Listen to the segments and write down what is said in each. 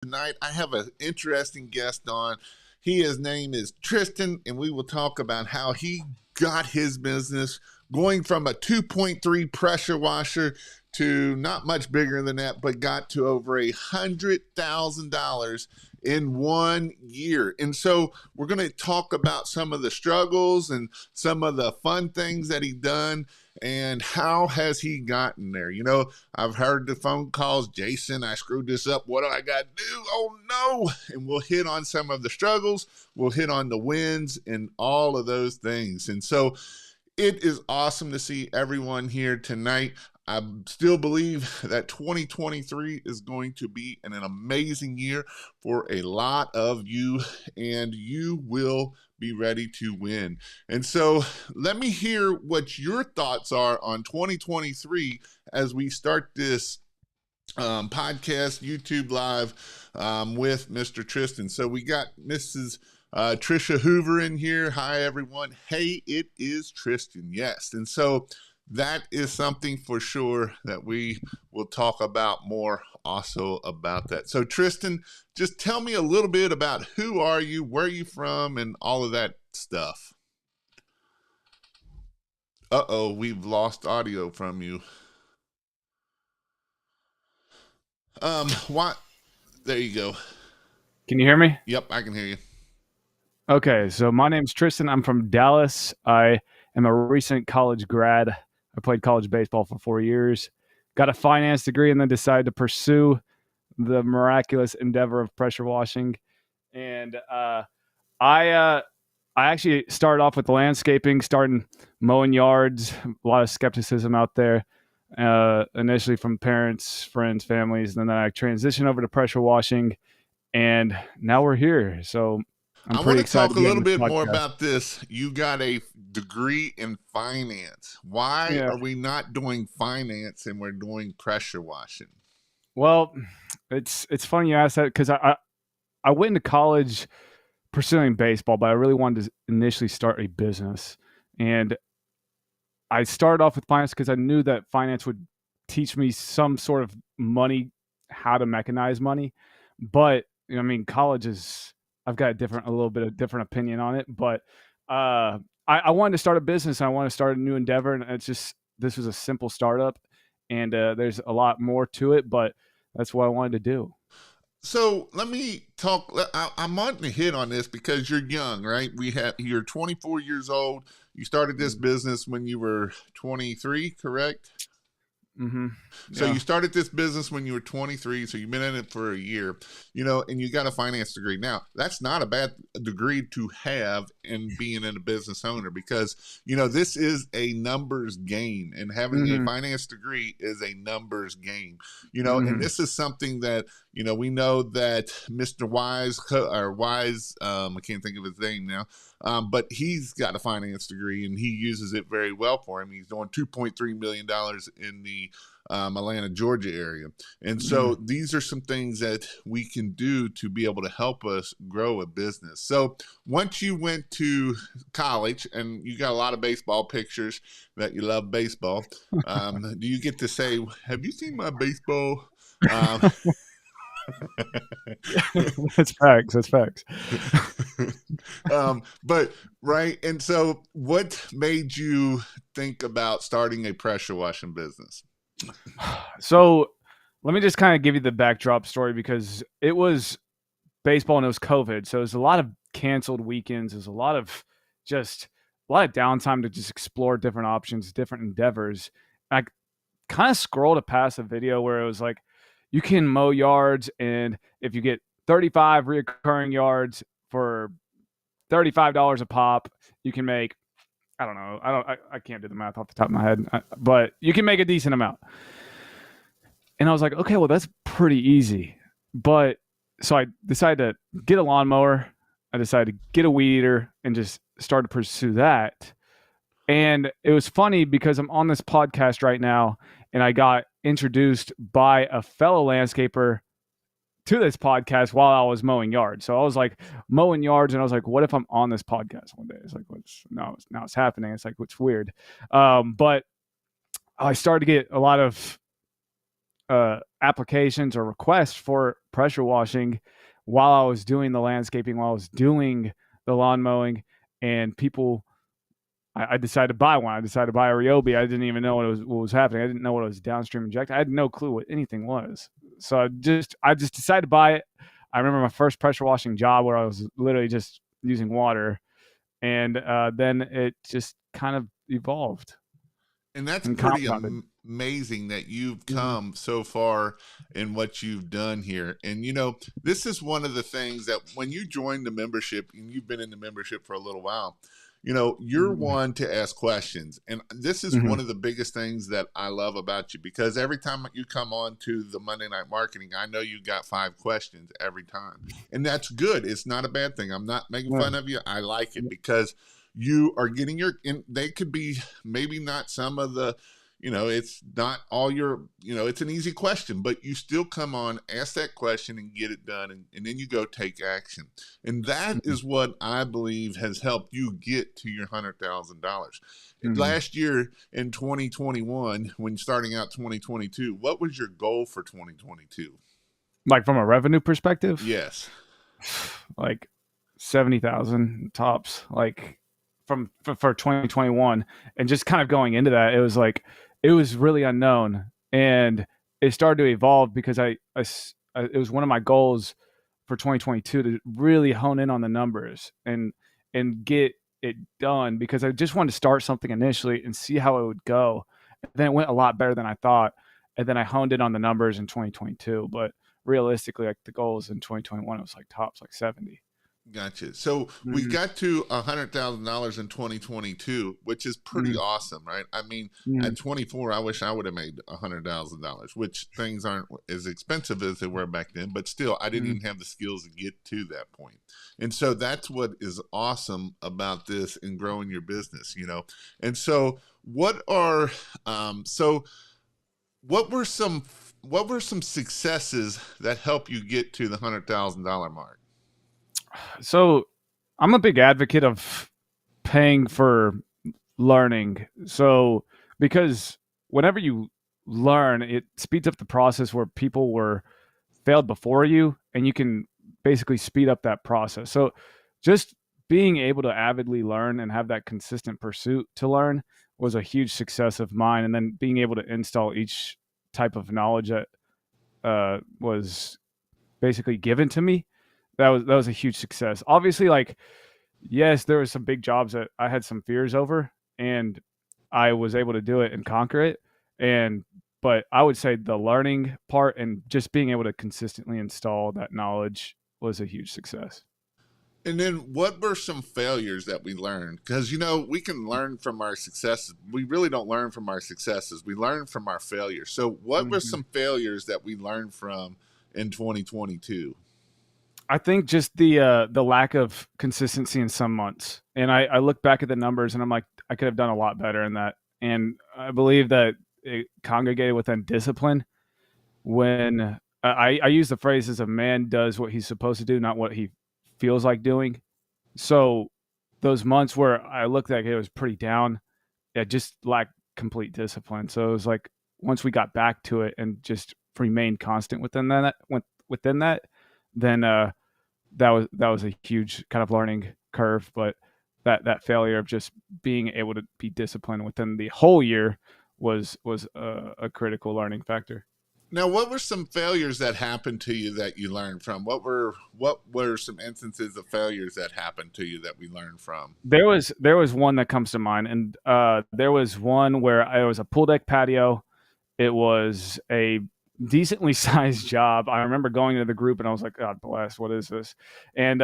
Tonight, I have an interesting guest on. His name is Tristan, and we will talk about how he got his business going from a 2.3 pressure washer to not much bigger than that, but got to over $100,000 in 1 year. And so we're going to talk about some of the struggles and some of the fun things that he done and how has he gotten there. I've heard the phone calls, Jason, I screwed this up, what do I got to do? Oh no. And we'll hit on some of the struggles, we'll hit on the wins and all of those things. And so it is awesome to see everyone here tonight. I still believe that 2023 is going to be an amazing year for a lot of you, and you will be ready to win. And so let me hear what your thoughts are on 2023 as we start this podcast, YouTube Live with Mr. Tristan. So we got Mrs. Trisha Hoover in here. Hi, everyone. Hey, it is Tristan. Yes. And so that is something for sure that we will talk about more also about that. So Tristan, just tell me a little bit about who are you, where are you from, and all of that stuff. Uh-oh, we've lost audio from you. What? There you go. Can you hear me? Yep, I can hear you. Okay, so my name's Tristan. I'm from Dallas. I am a recent college grad. I played college baseball for 4 years, got a finance degree, and then decided to pursue the miraculous endeavor of pressure washing. And I actually started off with landscaping, starting mowing yards. A lot of skepticism out there, initially from parents, friends, families. And then I transitioned over to pressure washing, and now we're here. So I want to talk a little bit more about this. You got a degree in finance. Why are we not doing finance and we're doing pressure washing? Well, it's funny you ask that because I went into college pursuing baseball, but I really wanted to initially start a business. And I started off with finance because I knew that finance would teach me some sort of money, how to mechanize money. But college is, I've got a little bit of different opinion on it, but I wanted to start a business. I want to start a new endeavor, and this was a simple startup, and there's a lot more to it, but that's what I wanted to do. So let me talk. I'm wanting to hit on this because you're young, right? You're 24 years old. You started this business when you were 23, correct? Mm-hmm. Yeah. So you started this business when you were 23, so you've been in it for a year, and you got a finance degree. Now, that's not a bad degree to have in being a business owner because, this is a numbers game, and having a finance degree is a numbers game, and this is something that, we know that Mr. Wise, I can't think of his name now, but he's got a finance degree and he uses it very well for him. He's doing $2.3 million in the Atlanta, Georgia area. And so these are some things that we can do to be able to help us grow a business. So once you went to college and you got a lot of baseball pictures that you love baseball, do you get to say, have you seen my baseball? That's facts. But right. And so what made you think about starting a pressure washing business? So let me just kind of give you the backdrop story because it was baseball and it was COVID. So there's a lot of canceled weekends. There's a lot of downtime to just explore different options, different endeavors. I kind of scrolled past a video where it was like, you can mow yards, and if you get 35 recurring yards for $35 a pop, you can make, I don't know, I can't do the math off the top of my head, but you can make a decent amount. And I was like, okay, well, that's pretty easy. But so I decided to get a lawnmower. I decided to get a weed eater and just start to pursue that. And it was funny because I'm on this podcast right now and I got introduced by a fellow landscaper to this podcast while I was mowing yards. So I was like mowing yards and I was like, what if I'm on this podcast one day? It's like, now it's happening. It's like, it's weird. But I started to get a lot of applications or requests for pressure washing while I was doing the landscaping, while I was doing the lawn mowing, and people. I decided to buy one. I decided to buy a Ryobi. I didn't even know what was happening. I didn't know what it was downstream injecting. I had no clue what anything was. So I just decided to buy it. I remember my first pressure washing job where I was literally just using water, and then it just kind of evolved And that's and pretty compounded. amazing that you've Mhm. come so far in what you've done here. And, this is one of the things that when you join the membership and you've been in the membership for a little while, you're Mhm. one to ask questions. And this is one Mhm. of the biggest things that I love about you, because every time you come on to the Monday Night Marketing, I know you got 5 questions every time. And that's good. It's not a bad thing. I'm not making Yeah. fun of you. I like it because you are getting and they could be maybe not some of the, it's not all your, it's an easy question, but you still come on, ask that question and get it done. And then you go take action. And that Mhm. is what I believe has helped you get to your $100,000. Mhm. Last year in 2021, when starting out 2022, what was your goal for 2022? Like from a revenue perspective, Yes. like 70,000 tops. Like for 2021, and just kind of going into that, it was really unknown, and it started to evolve because it was one of my goals for 2022 to really hone in on the numbers and get it done, because I just wanted to start something initially and see how it would go. And then it went a lot better than I thought, and then I honed in on the numbers in 2022. But realistically, like the goals in 2021, it was like tops like 70. Gotcha. So we Mm-hmm. got to $100,000 in 2022, which is pretty Mm-hmm. awesome, right? I mean, Mm-hmm. at 24, I wish I would have made $100,000, which things aren't as expensive as they were back then, but still, I didn't even have the skills to get to that point. And so that's what is awesome about this and growing your business. And so, what are so what were some successes that help you get to the $100,000 mark? So I'm a big advocate of paying for learning. So because whenever you learn, it speeds up the process where people were failed before you, and you can basically speed up that process. So just being able to avidly learn and have that consistent pursuit to learn was a huge success of mine. And then being able to install each type of knowledge that was basically given to me, that was a huge success. Obviously, like yes, there was some big jobs that I had some fears over, and I was able to do it and conquer it. And but I would say the learning part and just being able to consistently install that knowledge was a huge success. And then what were some failures that we learned? Because, we can learn from our successes. We really don't learn from our successes. We learn from our failures. So, what were Mhm. some failures that we learned from in 2022? I think just the lack of consistency in some months, and I look back at the numbers and I'm like, I could have done a lot better in that. And I believe that it congregated within discipline when I use the phrases a man does what he's supposed to do, not what he feels like doing. So those months where I looked like it was pretty down, it just lacked complete discipline. So it was like once we got back to it and just remained constant within that, then that was a huge kind of learning curve. But that failure of just being able to be disciplined within the whole year was a critical learning factor. Now, what were some failures that happened to you that you learned from? What were some instances of failures that happened to you that we learned from? There was one that comes to mind, and there was one where I was a pool deck patio. It was a decently sized job. I remember going into the group and I was like, God bless, what is this? And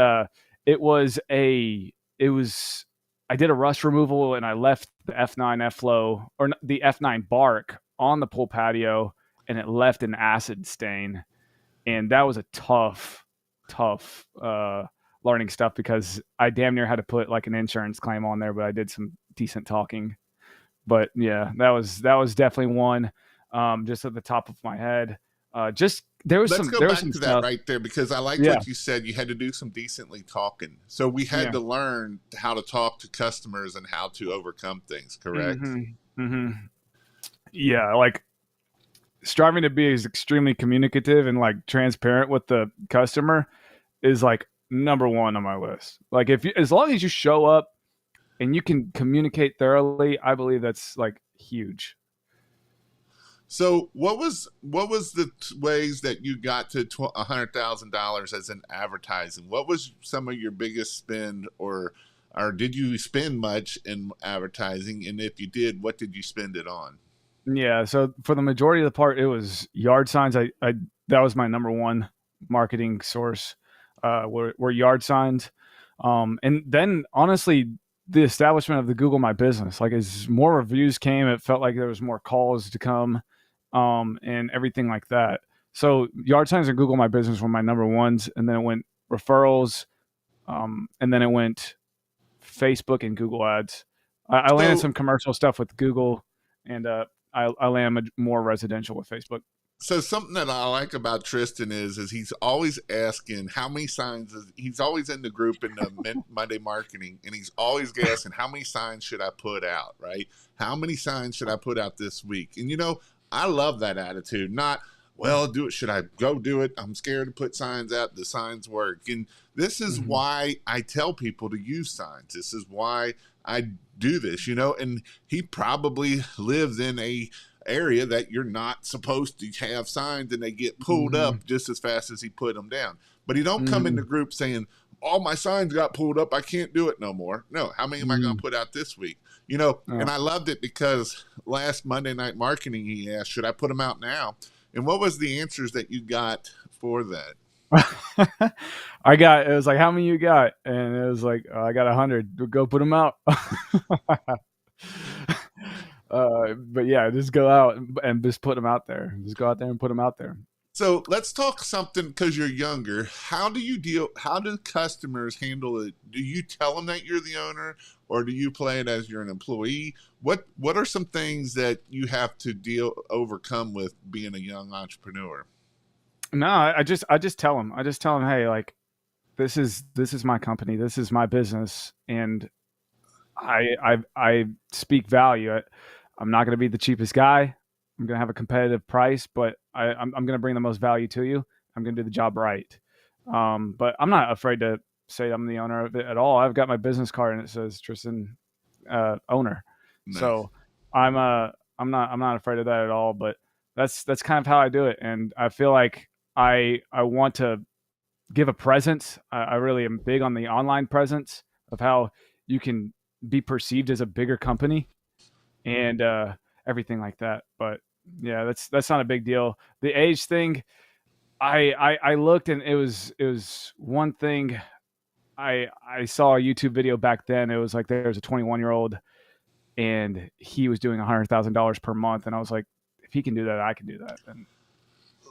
it was a it was I did a rust removal and I left the F9 F flow or the F9 bark on the pool patio, and it left an acid stain. And that was a tough learning stuff because I damn near had to put like an insurance claim on there, but I did some decent talking. But yeah, that was definitely one. Just at the top of my head. Just Let's go there was back some to that stuff. right there, because I liked Yeah, what you said. You had to do some decently talking. So we had yeah. to learn how to talk to customers and how to overcome things, correct? Mm-hmm. Mm-hmm. Yeah, like striving to be as extremely communicative and like transparent with the customer is like number one on my list. Like if you, as long as you show up and you can communicate thoroughly, I believe that's like huge. So what was the ways that you got to $100,000 as an advertising? What was some of your biggest spend, or did you spend much in advertising? And if you did, what did you spend it on? Yeah, so for the majority of the part, it was yard signs. I that was my number one marketing source. Were yard signs, and then honestly, the establishment of the Google My Business. Like as more reviews came, it felt like there was more calls to come, and everything like that. So yard signs and Google My Business were my number ones, and then it went referrals, and then it went Facebook and Google Ads. I landed So some commercial stuff with Google, and I landed more residential with Facebook. so something that I like about Tristan is he's always asking how many signs he's always in the group in the Monday marketing, and he's always asking how many signs should I put out, right? How many signs should I put out this week? And I love that attitude. Not, well, do it. Should I go do it? I'm scared to put signs out. The signs work. And this is Mm-hmm. why I tell people to use signs. This is why I do this, and he probably lives in a area that you're not supposed to have signs, and they get pulled Mm-hmm. up just as fast as he put them down. But he don't come in Mm-hmm. the group saying, all my signs got pulled up, I can't do it no more. No, how many am I going Mm-hmm. to put out this week? Yeah. And I loved it because last Monday Night Marketing, he asked, should I put them out now? And what was the answers that you got for that? I got, it was like, how many you got? And it was like, I got 100. Go put them out. But yeah, just go out and just put them out there. Just go out there and put them out there. So let's talk something, because you're younger. How do customers handle it? Do you tell them that you're the owner, or do you play it as you're an employee? What are some things that you have to overcome with being a young entrepreneur? No, I just tell them. I just tell them, hey, like this is my company. This is my business, and I speak value. I'm not going to be the cheapest guy. I'm going to have a competitive price, but I'm going to bring the most value to you. I'm going to do the job right. But I'm not afraid to say I'm the owner of it at all. I've got my business card and it says Tristan, owner. Nice. So I'm not afraid of that at all. But that's kind of how I do it, and I feel like I want to give a presence. I really am big on the online presence of how you can be perceived as a bigger company, and everything like that. But yeah, that's not a big deal. The age thing, I looked and it was one thing. I saw a YouTube video back then. It was like there's a 21-year-old and he was doing $100,000 per month, and I was like, if he can do that, I can do that. And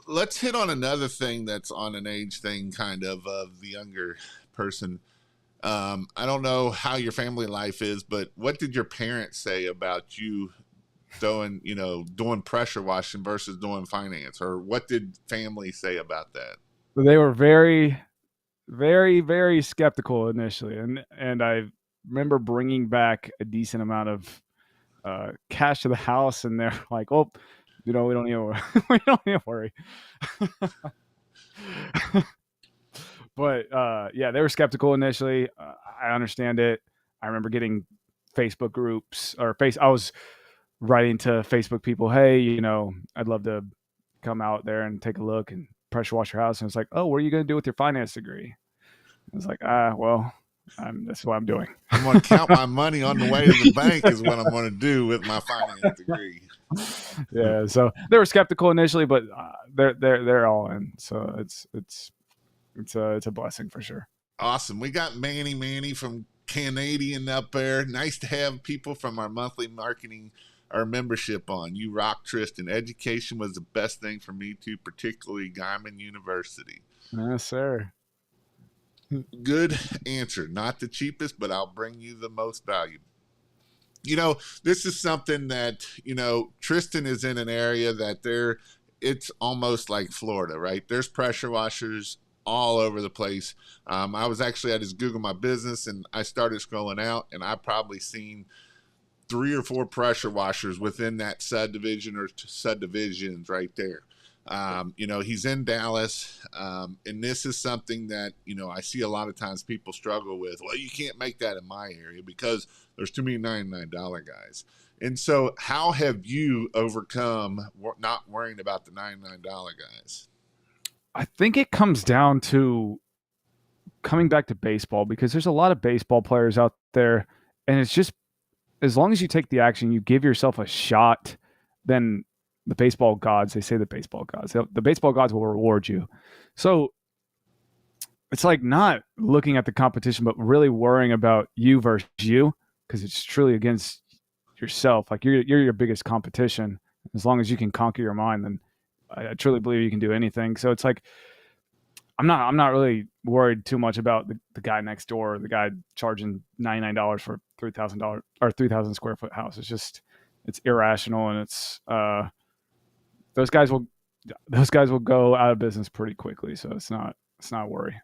Let's hit on another thing that's on an age thing, kind of the younger person. I don't know how your family life is, but what did your parents say about you doing pressure washing versus doing finance? Or what did family say about that? they were very, very, very skeptical initially, and I remember bringing back a decent amount of cash to the house, and they're like, "Oh, we don't need to worry. We don't need to worry." But yeah, they were skeptical initially. I understand it. I remember getting Facebook groups or face. I was writing to Facebook people, "Hey, I'd love to come out there and take a look and pressure wash your house." And it's like, "Oh, what are you going to do with your finance degree?" I was like, well, that's what I'm doing. I'm going to count my money on the way to the bank is what I'm going to do with my finance degree. Yeah, so they were skeptical initially, but they're all in. So it's a blessing for sure. Awesome. We got Manny from Canadian up there. Nice to have people from our monthly marketing, our membership on. You rock, Tristan. Education was the best thing for me too, particularly Guyman University. Yes, sir. Good answer. Not the cheapest, but I'll bring you the most value. This is something that, Tristan is in an area that it's almost like Florida, right? There's pressure washers all over the place. I was actually at his Google My Business, and I started scrolling out, and I probably seen three or four pressure washers within that subdivision or subdivisions right there. He's in Dallas, and this is something that I see a lot of times people struggle with. Well, you can't make that in my area because there's too many $99 guys. And so, how have you overcome not worrying about the $99 guys? I think it comes down to coming back to baseball, because there's a lot of baseball players out there, and it's just, as long as you take the action, you give yourself a shot, then the baseball gods, they say the baseball gods, the baseball gods will reward you. So it's like not looking at the competition, but really worrying about you versus you, because it's truly against yourself. Like you're your biggest competition. As long as you can conquer your mind, then I truly believe you can do anything. So it's like I'm not really worried too much about the guy next door, the guy charging $99 for $3,000 or 3,000 square foot house. It's just, it's irrational, and it's those guys will go out of business pretty quickly. So it's not a worry.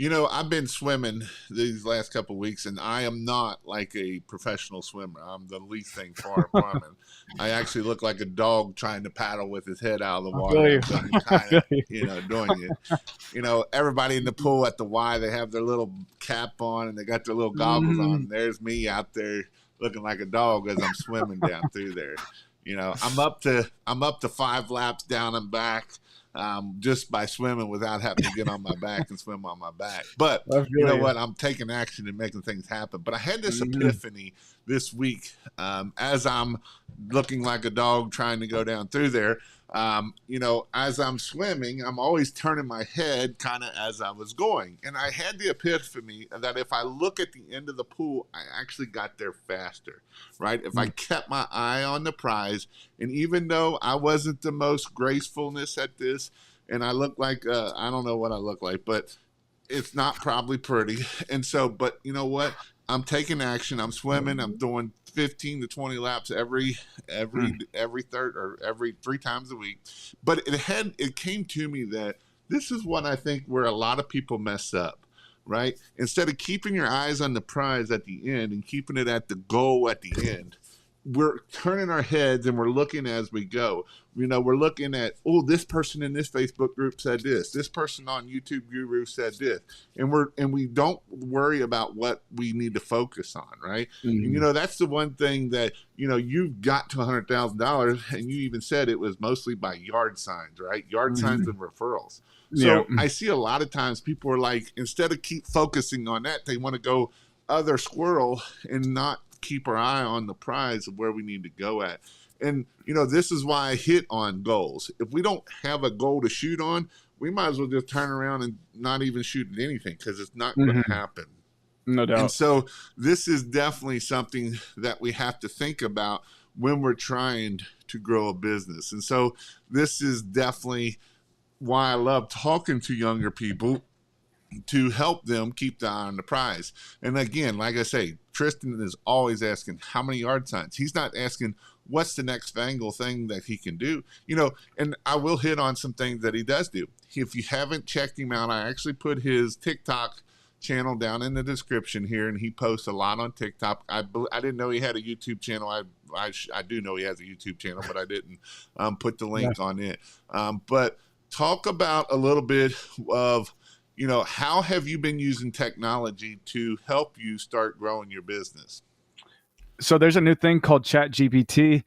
I've been swimming these last couple of weeks, and I am not like a professional swimmer. I'm the least thing far from it. I actually look like a dog trying to paddle with his head out of the water. Doing it. Everybody in the pool at the Y, they have their little cap on and they got their little goggles on. There's me out there looking like a dog as I'm swimming down through there. I'm up to 5 laps down and back. Just by swimming without having to get on my back and swim on my back. But you know what? I'm taking action and making things happen. But I had this epiphany this week as I'm looking like a dog trying to go down through there. As I'm swimming, I'm always turning my head kind of as I was going. And I had the epiphany that if I look at the end of the pool, I actually got there faster, right? If I kept my eye on the prize, and even though I wasn't the most gracefulness at this, and I look like, I don't know what I look like, but it's not probably pretty. And so, but you know what? I'm taking action. I'm swimming. I'm doing 15 to 20 laps every third or every 3 times a week. But it came to me that this is what I think where a lot of people mess up, right? Instead of keeping your eyes on the prize at the end and keeping it at the goal at the end, we're turning our heads and we're looking as we go. We're looking at, this person in this Facebook group said this person on YouTube Guru said this, and we don't worry about what we need to focus on, right? And that's the one thing that you've got to $100,000, and you even said it was mostly by yard signs, right? Yard signs and referrals. So I see a lot of times people are like, instead of keep focusing on that, they want to go other squirrel and not keep our eye on the prize of where we need to go at. And, this is why I hit on goals. If we don't have a goal to shoot on, we might as well just turn around and not even shoot at anything, because it's not going to happen. No doubt. And so this is definitely something that we have to think about when we're trying to grow a business. And so this is definitely why I love talking to younger people, to help them keep the eye on the prize. And again, like I say, Tristan is always asking how many yard signs. He's not asking what's the next fangle thing that he can do. And I will hit on some things that he does do. If you haven't checked him out, I actually put his TikTok channel down in the description here, and he posts a lot on TikTok. I didn't know he had a YouTube channel. I do know he has a YouTube channel, but I didn't put the link on it. But talk about a little bit of, how have you been using technology to help you start growing your business? So there's a new thing called ChatGPT.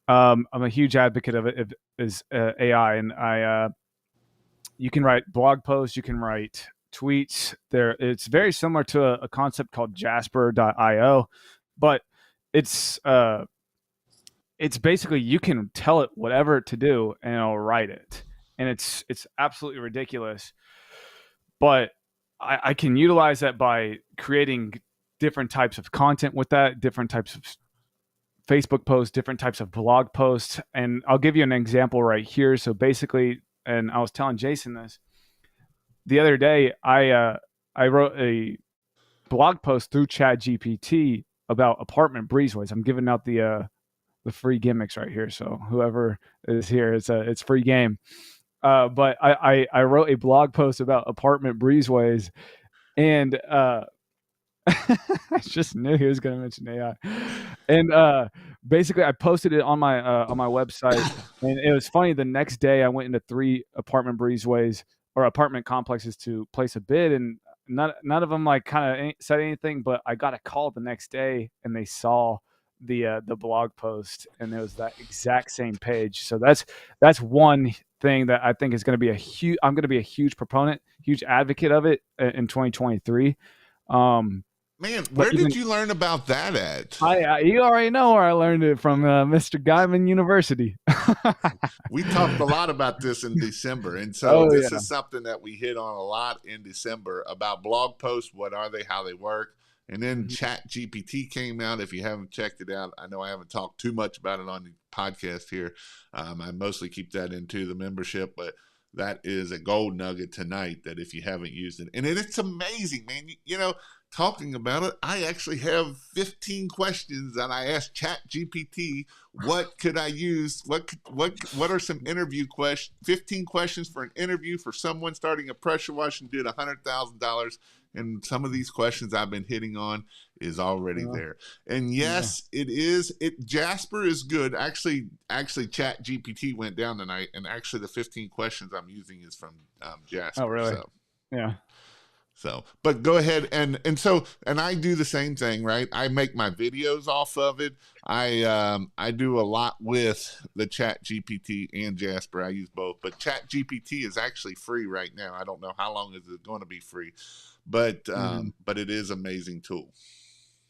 I'm a huge advocate of it. It is AI, and you can write blog posts, you can write tweets. It's very similar to a concept called Jasper.io, but it's basically, you can tell it whatever to do and it'll write it, and it's absolutely ridiculous. But I can utilize that by creating different types of content with that, different types of Facebook posts, different types of blog posts. And I'll give you an example right here. So basically, and I was telling Jason this the other day, I wrote a blog post through ChatGPT about apartment breezeways. I'm giving out the free gimmicks right here. So whoever is here, it's free game. But I wrote a blog post about apartment breezeways, and I just knew he was going to mention AI. And basically, I posted it on my website, and it was funny. The next day, I went into 3 apartment breezeways or apartment complexes to place a bid, and none of them like kind of said anything. But I got a call the next day, and they saw the blog post, and it was that exact same page. So that's one thing that I think is going to be a huge. I'm going to be a huge proponent, huge advocate of it in 2023. Man, But where even did you learn about that at? you already know where I learned it from, Mr. Guyman University. We talked a lot about this in December. And so Oh this yeah. is something that we hit on a lot in December about blog posts. What are they? How they work? And then Mhm. Chat GPT came out. If you haven't checked it out, I know I haven't talked too much about it on the podcast here. I mostly keep that into the membership, but that is a gold nugget tonight that if you haven't used it. And it's amazing, man. You know, talking about it, I actually have 15 questions that I asked Chat GPT. What could I use? What are some interview questions? 15 questions for an interview for someone starting a pressure wash and did $100,000. And some of these questions I've been hitting on is already Yeah. there. And Yeah. yes, it is. Jasper is good. Actually, Chat GPT went down tonight, and actually the 15 questions I'm using is from Oh Jasper. really? Yeah. But go ahead and I do the same thing, right? I make my videos off of it. I do a lot with the Chat GPT and Jasper. I use both, but Chat GPT is actually free right now. I don't know how long is it going to be free, Mhm. but it is an amazing tool.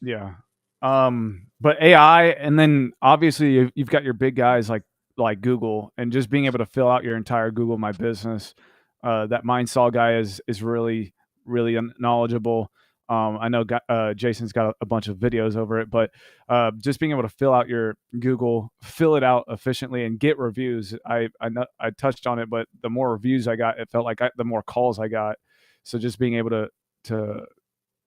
Yeah. But AI, and then obviously you've got your big guys like Google, and just being able to fill out your entire Google My Business. That Mindsaw guy is really knowledgeable. I know Jason's got a bunch of videos over it, but just being able to fill out your Google, fill it out efficiently, and get reviews. I touched on it, but the more reviews I got, it felt like the more calls I got. So just being able to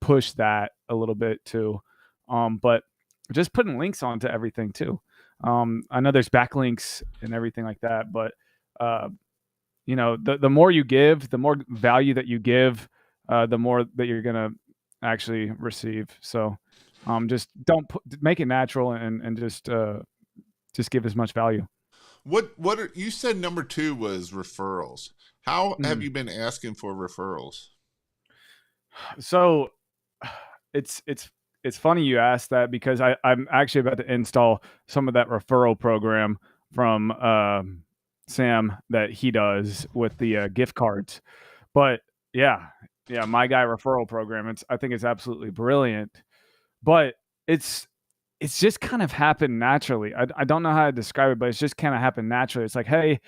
push that a little bit too. But just putting links onto everything too. I know there's backlinks and everything like that, but uh, the more you give, the more value that you give, the more that you're gonna actually receive. So just don't make it natural, and just give as much value. What are, you said number 2 was referrals. How have Mm. you been asking for referrals? So it's funny you asked that, because I'm actually about to install some of that referral program from Sam that he does with the gift cards. But yeah, yeah, my guy referral program. I think it's absolutely brilliant, but it's it's just kind of happened naturally. I don't know how to describe it, but it's just kind of happened naturally. It's like, hey,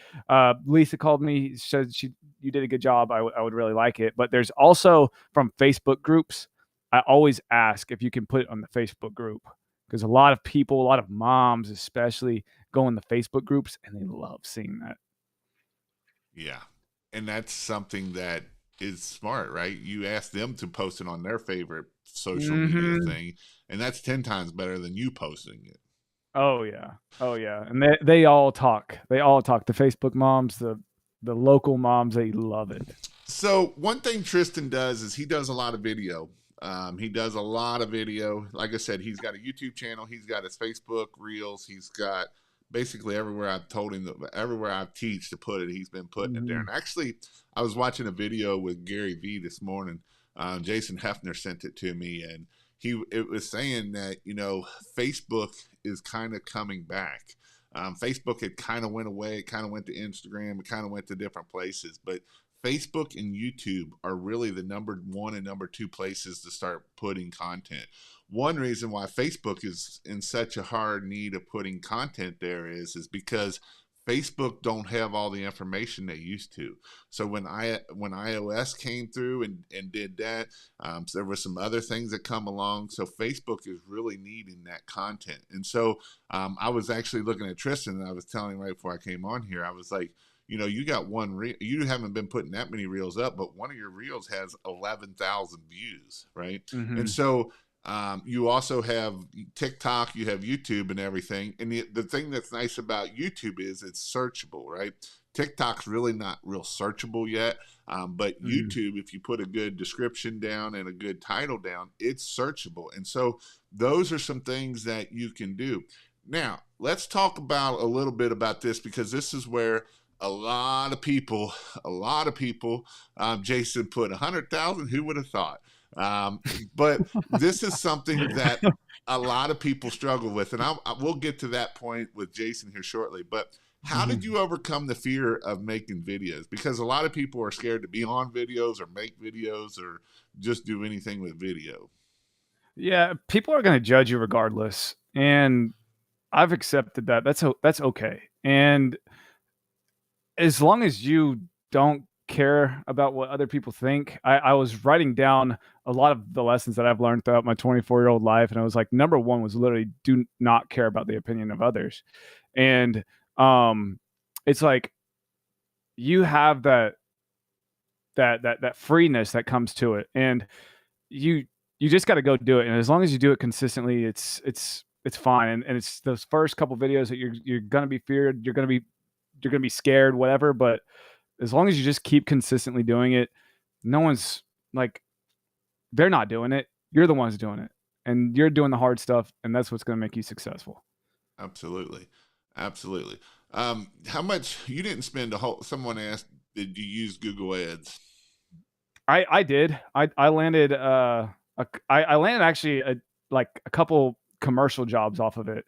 Lisa called me, said you did a good job. I would really like it. But there's also from Facebook groups. I always ask if you can put it on the Facebook group, because a lot of people, a lot of moms especially, go in the Facebook groups and they love seeing that. Yeah. And that's something that is smart, right? You ask them to post it on their favorite social media Hmm. thing, and that's 10 times better than you posting it. Oh yeah, oh yeah, and they all talk. They all talk. The Facebook moms, the local moms, they love it. So, one thing Tristan does is he does a lot of video. He does a lot of video. Like I said, he's got a YouTube channel, he's got his Facebook Reels, he's got basically everywhere I've told him, everywhere I teach to put it, he's been putting it there. Mhm. And actually, I was watching a video with Gary Vee this morning. Jason Hefner sent it to me, and it was saying that Facebook is kind of coming back. Facebook had kind of went away. It kind of went to Instagram. It kind of went to different places, but Facebook and YouTube are really the number 1 and number 2 places to start putting content. One reason why Facebook is in such a hard need of putting content there is because Facebook don't have all the information they used to. So when iOS came through and did that, so there were some other things that come along. So Facebook is really needing that content. And so I was actually looking at Tristan, and I was telling him right before I came on here, I was like, you got one reel. You haven't been putting that many reels up, but one of your reels has 11,000 views, right? And Mhm. so you also have TikTok, you have YouTube and everything. And the thing that's nice about YouTube is it's searchable, right? TikTok's really not real searchable yet. But Mm. YouTube, if you put a good description down and a good title down, it's searchable. And so those are some things that you can do. Now, let's talk about a little bit about this, because this is where a lot of people, Jason put 100,000. Who would have thought? Um, but this is something that a lot of people struggle with. And we'll get to that point with Jason here shortly. But how did Mhm. you overcome the fear of making videos? Because a lot of people are scared to be on videos or make videos or just do anything with video. Yeah, people are gonna judge you regardless, and I've accepted that. That's okay. And as long as you don't care about what other people think, I was writing down a lot of the lessons that I've learned throughout my 24-year-old life, and I was like, number one was literally do not care about the opinion of others. And um, it's like you have that freeness that comes to it, and you you just got to go do it. And as long as you do it consistently, it's fine. And it's those first couple videos that you're gonna be feared, you're gonna be scared, whatever. But as long as you just keep consistently doing it, no one's like they're not doing it. You're the ones doing it, and you're doing the hard stuff, and that's what's gonna make you successful. Absolutely. Absolutely. How much you didn't spend a whole, someone asked, did you use Google Ads? I did. I landed I landed actually like a couple commercial jobs off of it,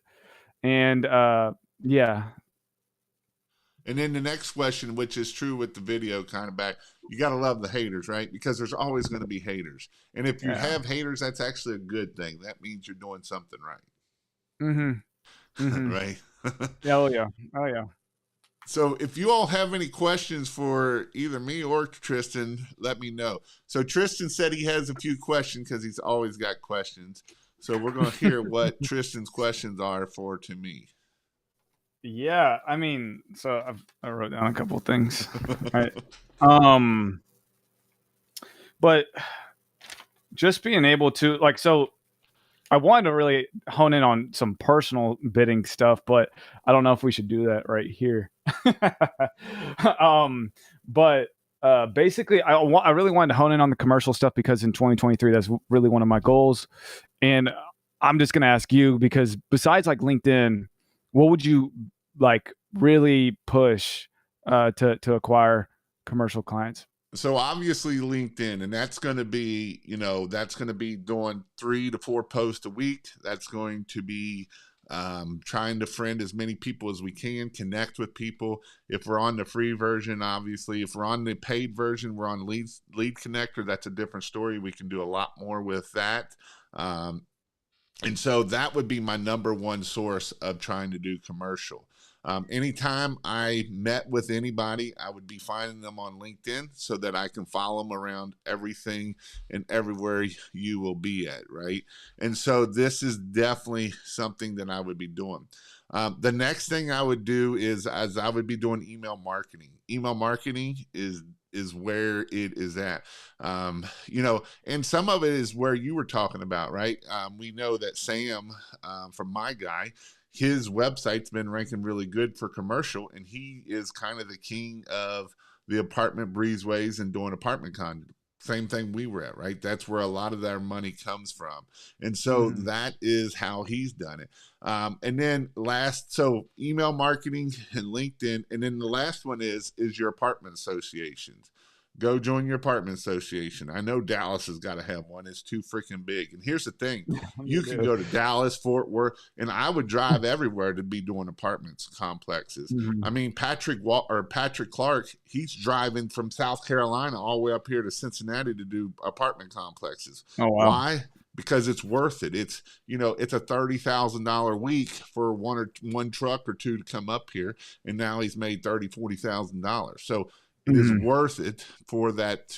and yeah. And then the next question, which is true with the video kind of back, you got to love the haters, right? Because there's always going to be haters. And if you Yeah. have haters, that's actually a good thing. That means you're doing something Mhm. right. Mhm. Right. Yeah, oh yeah. Oh yeah. So if you all have any questions for either me or Tristan, let me know. So Tristan said he has a few questions because he's always got questions. So we're going to hear what Tristan's questions are for to me. Yeah, I mean, so I wrote down a couple of things. Right. Um, but just being able to like so I wanted to really hone in on some personal bidding stuff, but I don't know if we should do that right here. um, but basically, I really wanted to hone in on the commercial stuff because in 2023, that's really one of my goals. And I'm just going to ask you because besides like LinkedIn, what would you like really push to acquire commercial clients? So obviously LinkedIn, and that's going to be, that's going to be doing 3 to 4 posts a week. That's going to be trying to friend as many people as we can, connect with people. If we're on the free version, obviously, if we're on the paid version, we're on Lead Connector. That's a different story. We can do a lot more with that. And so that would be my number one source of trying to do commercial. Anytime I met with anybody, I would be finding them on LinkedIn so that I can follow them around everything and everywhere you will be at, right? And so this is definitely something that I would be doing. The next thing I would do is as I would be doing email marketing. Email marketing is where it is at. And some of it is where you were talking about, right? We know that Sam from My Guy, his website's been ranking really good for commercial, and he is kind of the king of the apartment breezeways and doing apartment condos. Same thing we were at, right? That's where a lot of their money comes from. And so Mm-hmm. that is how he's done it. And then so email marketing and LinkedIn. And then the last one is your apartment associations. Go join your apartment association. I know Dallas has got to have one. It's too freaking big. And here's the thing: They you can do. go to Dallas, Fort Worth, and I would drive everywhere to be doing apartments complexes. Mhm. I mean, Patrick Clark, he's driving from South Carolina all the way up here to Cincinnati to do apartment complexes. Oh wow. Why? Because it's worth it. It's a $30,000 week for one truck or two to come up here, and now he's made $40,000. So it is Mhm. worth it for that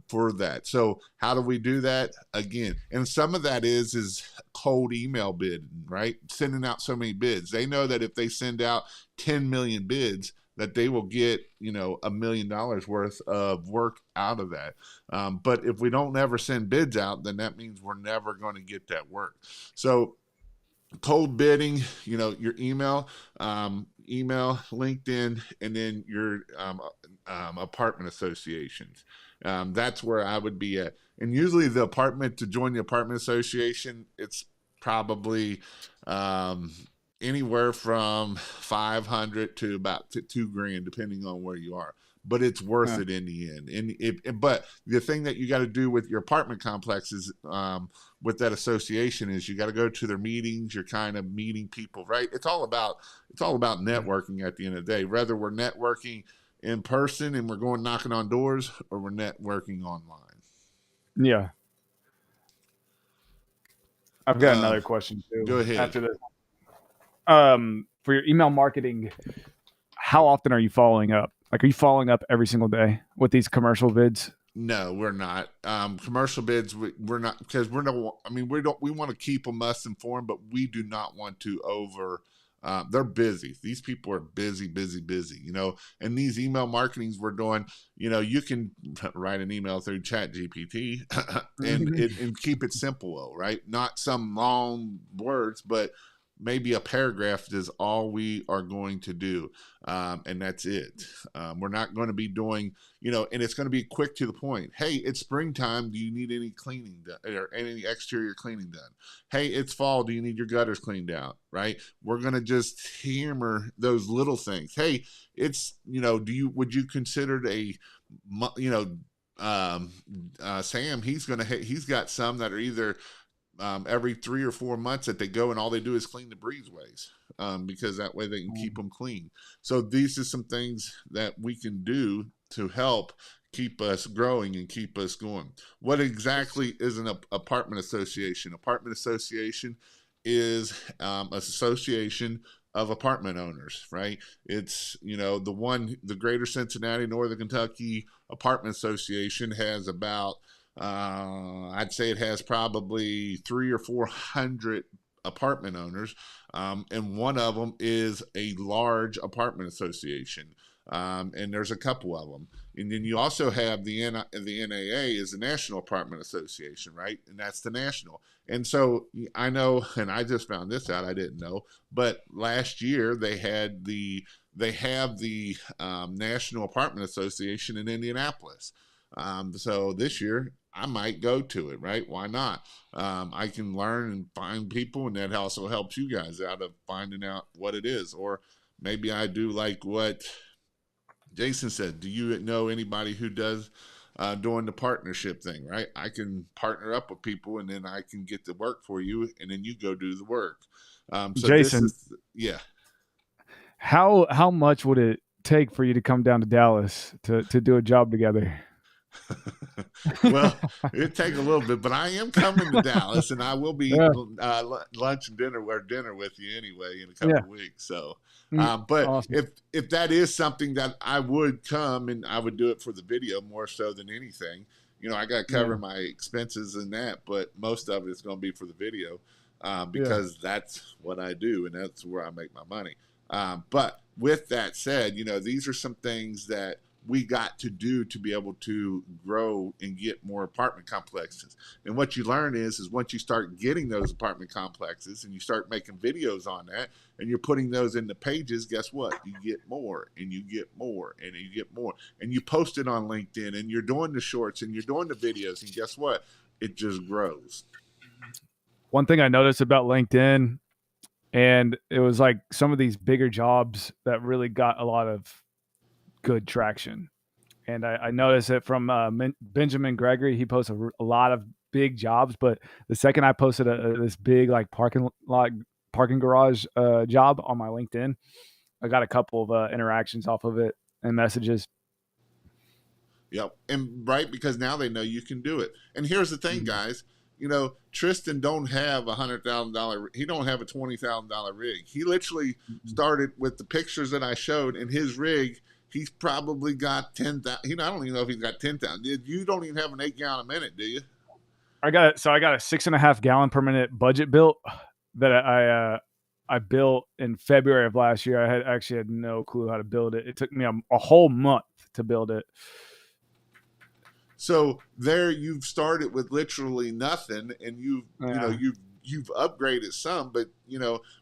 for that. So how do we do that again? And some of that is cold email bidding, right? Sending out so many bids. They know that if they send out 10 million bids, that they will get $1 million worth of work out of that. But if we don't ever send bids out, then that means we're never going to get that work. So cold bidding, your email, email, LinkedIn, and then your apartment associations. That's where I would be at. And usually, the apartment to join the apartment association, it's probably um, anywhere from 500 to about 2 grand, depending on where you are. But it's worth Yeah. it in the end. But the thing that you got to do with your apartment complex is, with that association, is you got to go to their meetings. You're kind of meeting people, right? It's all about networking at the end of the day. Whether we're networking in person and we're going knocking on doors, or we're networking online. Yeah. I've got Uh, another question too Go ahead. after this. For your email marketing, how often are you following up? Like, are you following up every single day with these commercial bids? No, we're not. Commercial bids, we're not, because we're no. I mean, we want to keep them us informed, but we do not want to over. They're busy. These people are busy, busy, busy. And these email marketings we're doing. You can write an email through Chat GPT, and keep it simple, though, right? Not some long words, but maybe a paragraph is all we are going to do, and that's it. We're not going to be doing, and it's going to be quick to the point. Hey, it's springtime. Do you need any cleaning done, or any exterior cleaning done? Hey, it's fall. Do you need your gutters cleaned out? Right? We're going to just hammer those little things. Hey, it's, would you consider Sam, he's got some that are either every 3 or 4 months that they go, and all they do is clean the breezeways, because that way they can keep them clean. So these are some things that we can do to help keep us growing and keep us going. What exactly is an apartment association? Apartment association is an association of apartment owners, right? It's, the Greater Cincinnati, Northern Kentucky Apartment Association has about, I'd say it has probably 300 or 400 apartment owners, and one of them is a large apartment association, and there's a couple of them. And then you also have the NAA is the National Apartment Association, right? And that's the national. And so I know, and I just found this out, I didn't know, but last year they have the National Apartment Association in Indianapolis. So this year I might go to it, right? Why not? I can learn and find people, and that also helps you guys out of finding out what it is. Or maybe I do like what Jason said. Do you know anybody who does doing the partnership thing, right? I can partner up with people, and then I can get the work for you, and then you go do the work. So this Jason, is, yeah. how much would it take for you to come down to Dallas to do a job together? Well, it'd take a little bit, but I am coming to Dallas, and I will be Yeah, eating lunch and dinner with you anyway in a yeah. couple of weeks. So, but Awesome. if that is something that I would come, and I would do it for the video more so than anything. I got to cover Yeah, my expenses in that, but most of it's going to be for the video, yeah. because that's what I do, and that's where I make my money. But with that said, these are some things that we got to do to be able to grow and get more apartment complexes. And what you learn is once you start getting those apartment complexes and you start making videos on that, and you're putting those in the pages, guess what? You get more, and you get more, and you get more. And you post it on LinkedIn, and you're doing the shorts, and you're doing the videos, and guess what? It just grows. One thing I noticed about LinkedIn, and it was like some of these bigger jobs that really got a lot of good traction. And I noticed it from Benjamin Gregory. He posts a lot of big jobs, but the second I posted this big like parking garage job on my LinkedIn, I got a couple of interactions off of it and messages. Yep. And right, because now they know you can do it. And here's the thing, Mhm. guys. Tristan don't have $100,000. He don't have a $20,000 rig. He literally started with the pictures that I showed, and his rig. He's probably got 10,000. I don't even know if he's got 10,000. You don't even have an 8 gallon a minute, do you? I got a 6.5 gallon per minute budget built that I built in February of last year. I actually had no clue how to build it. It took me a whole month to build it. So there you've started with literally nothing, and you've Yeah. you've upgraded some, but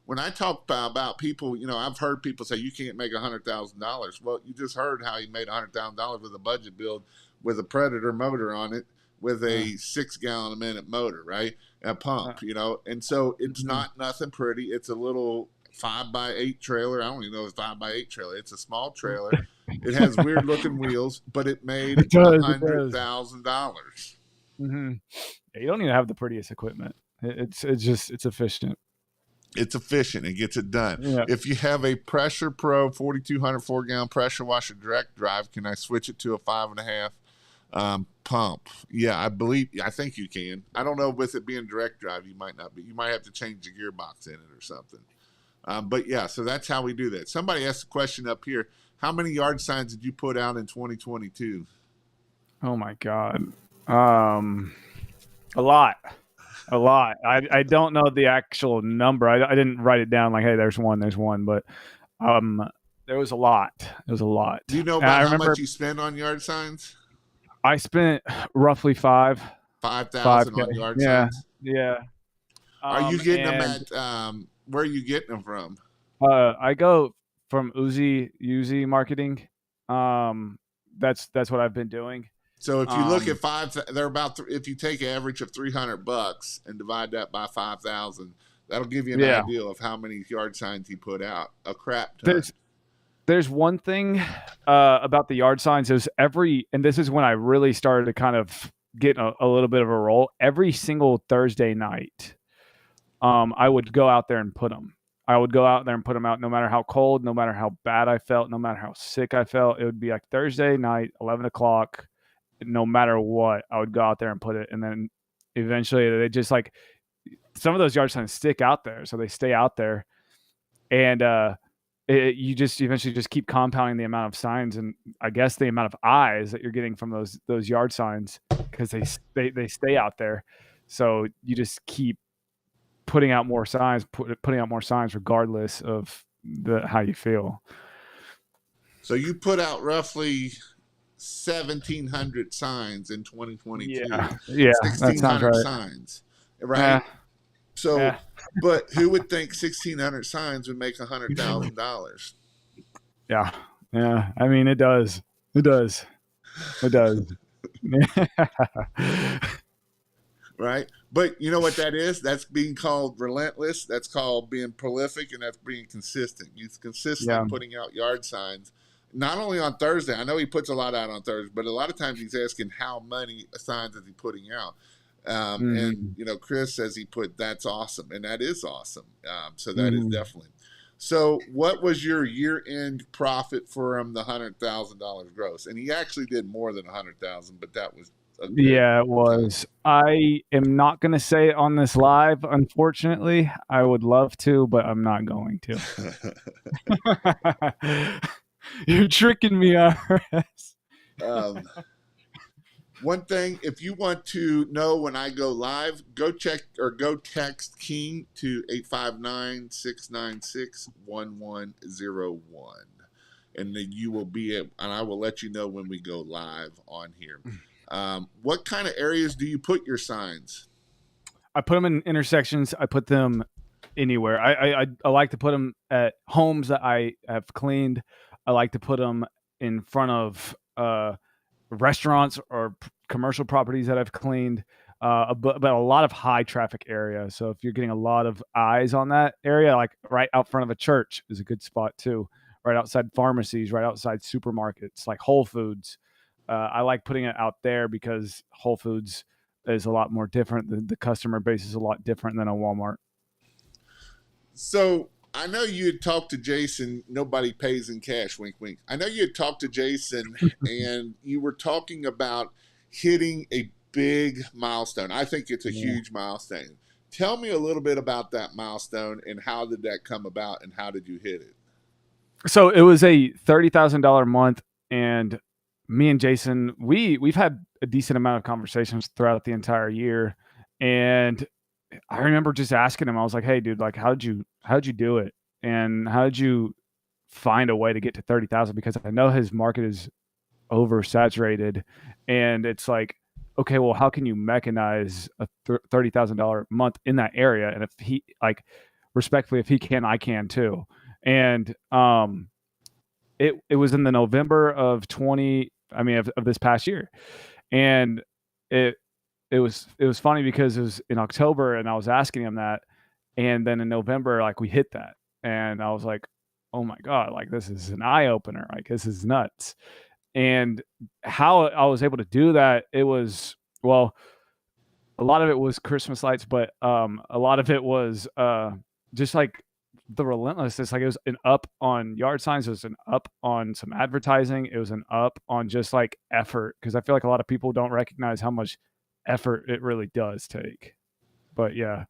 when I talk about people, I've heard people say you can't make $100,000. Well, you just heard how he made $100,000 with a budget build with a Predator motor on it, with a 6 gallon a minute motor, right? A pump, and so it's not nothing pretty. It's a little 5x8 trailer. I don't even know if it's 5x8 trailer. It's a small trailer. It has weird looking wheels, but it made $100,000. Mm-hmm. Yeah, you don't even have the prettiest equipment. It's efficient. It's efficient. It gets it done. Yeah. If you have a Pressure Pro 4200 4-gallon pressure washer direct drive, can I switch it to a 5.5 pump? Yeah, I think you can. I don't know, with it being direct drive, you might not be. You might have to change the gearbox in it or something. But yeah, so that's how we do that. Somebody asked a question up here. How many yard signs did you put out in 2022? Oh my God. A lot. I don't know the actual number. I didn't write it down like, hey, there's one, but there was a lot. It was a lot. Do you know about how much you spend on yard signs? I spent roughly $5,000 on yard signs. Yeah. Are you getting them at where are you getting them from? I go from Uzi Marketing. That's what I've been doing. So if you look at they're about if you take an average of $300 and divide that by 5,000, that'll give you an idea of how many yard signs he put out. A crap ton. There's one thing about the yard signs is and this is when I really started to kind of get a little bit of a roll. Every single Thursday night, I would go out there and put them. I would go out there and put them out, no matter how cold, no matter how bad I felt, no matter how sick I felt. It would be like Thursday night, 11 o'clock. No matter what, I would go out there and put it. And then eventually they just like, some of those yard signs stick out there. So they stay out there. And you just eventually just keep compounding the amount of signs, and I guess the amount of eyes that you're getting from those yard signs, because they stay out there. So you just keep putting out more signs, putting out more signs regardless of how you feel. So you put out roughly 1,700 signs in 2022. Yeah, 1,600 signs, right? Yeah. So, but who would think 1,600 signs would make $100,000? Yeah. I mean, it does. Right? But you know what that is? That's being called relentless. That's called being prolific, and that's being consistent. He's consistently putting out yard signs. Not only on Thursday, I know he puts a lot out on Thursday, but a lot of times he's asking how many signs is he putting out. And Chris says that's awesome, and that is awesome. So that is definitely. So what was your year-end profit from the $100,000 gross? And he actually did more than 100,000, but that was it was. I am not going to say it on this live, unfortunately. I would love to, but I'm not going to. You're tricking me, RS. One thing, if you want to know when I go live, go check or go text King to 859-696-1101. And then you will and I will let you know when we go live on here. What kind of areas do you put your signs? I put them in intersections. I put them anywhere. I like to put them at homes that I have cleaned. I like to put them in front of restaurants or commercial properties that I've cleaned, but a lot of high traffic areas. So if you're getting a lot of eyes on that area, like right out front of a church is a good spot too. Right outside pharmacies, right outside supermarkets, like Whole Foods. I like putting it out there because Whole Foods is a lot more different. The customer base is a lot different than a Walmart. So I know you had talked to Jason. Nobody pays in cash. Wink, wink. I know you had talked to Jason, and you were talking about hitting a big milestone. I think it's a huge milestone. Tell me a little bit about that milestone and how did that come about and how did you hit it? So it was a $30,000 month, and me and Jason, we've had a decent amount of conversations throughout the entire year, and I remember just asking him. I was like, "Hey, dude, like, how'd you do it, and how did you find a way to get to 30,000? Because I know his market is oversaturated, and it's like okay, well, how can you mechanize a $30,000 month in that area? And if he, like, respectfully, if he can, I can too. And it was in the November of 20, I mean, of this past year, and it it was funny because it was in October, and I was asking him that, and then in November, like, we hit that, and I was like, oh my god, like, this is an eye opener, like, this is nuts. And how I was able to do that, it was, well, a lot of it was Christmas lights, but a lot of it was just like the relentlessness. Like, it was an up on yard signs, it was an up on some advertising, it was an up on just like effort, because I feel like a lot of people don't recognize how much effort it really does take. But yeah,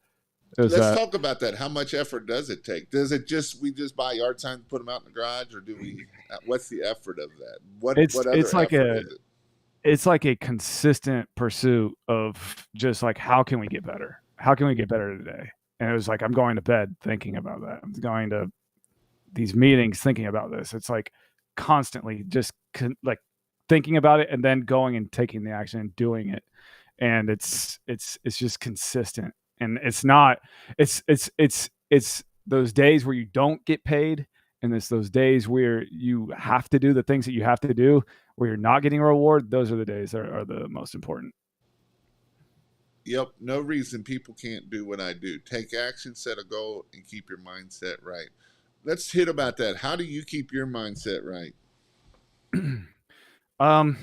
it was Let's talk about that. How much effort does it take? Does it just we just buy yard signs, put them out in the garage, or do we? What's the effort of that? What it's other like effort a is it? it's like a consistent pursuit of just like, how can we get better? How can we get better today? And it was like, I'm going to bed thinking about that. I'm going to these meetings thinking about this. It's like constantly just like thinking about it, and then going and taking the action and doing it. And it's just consistent. And it's not, it's those days where you don't get paid, and it's those days where you have to do the things that you have to do, where you're not getting a reward. Those are the days that are the most important. Yep. No reason people can't do what I do. Take action, set a goal, and keep your mindset right. Let's hit about that. How do you keep your mindset right? um,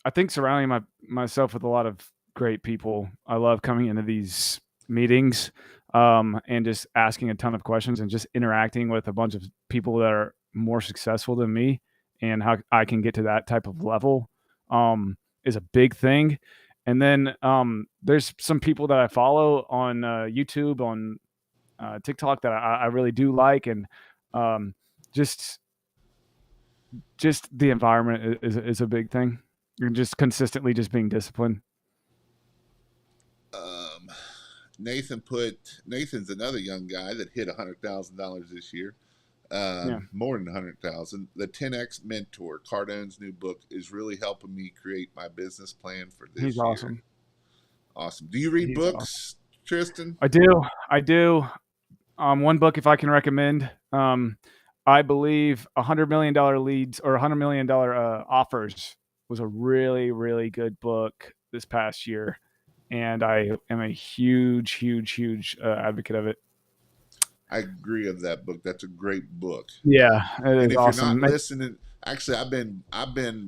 I think surrounding myself with a lot of great people. I love coming into these meetings, and just asking a ton of questions, and just interacting with a bunch of people that are more successful than me, and how I can get to that type of level, is a big thing. And then there's some people that I follow on YouTube, on TikTok, that I really do like, and um, just just the environment is a big thing. You're just consistently just being disciplined. Um, Nathan's another young guy that hit $100,000 this year. Yeah, More than 100,000. The 10x Mentor, Cardone's new book, is really helping me create my business plan for he's this year. awesome. Awesome. Do you read He's awesome. books, Tristan? I do. I do. One book, if I can recommend, I believe $100 million leads, or $100 million offers, was a really, really good book this past year, and I am a huge, huge, huge advocate of it. I agree of that book. That's a great book. Yeah, it And is if you're awesome. not listening, actually, I've been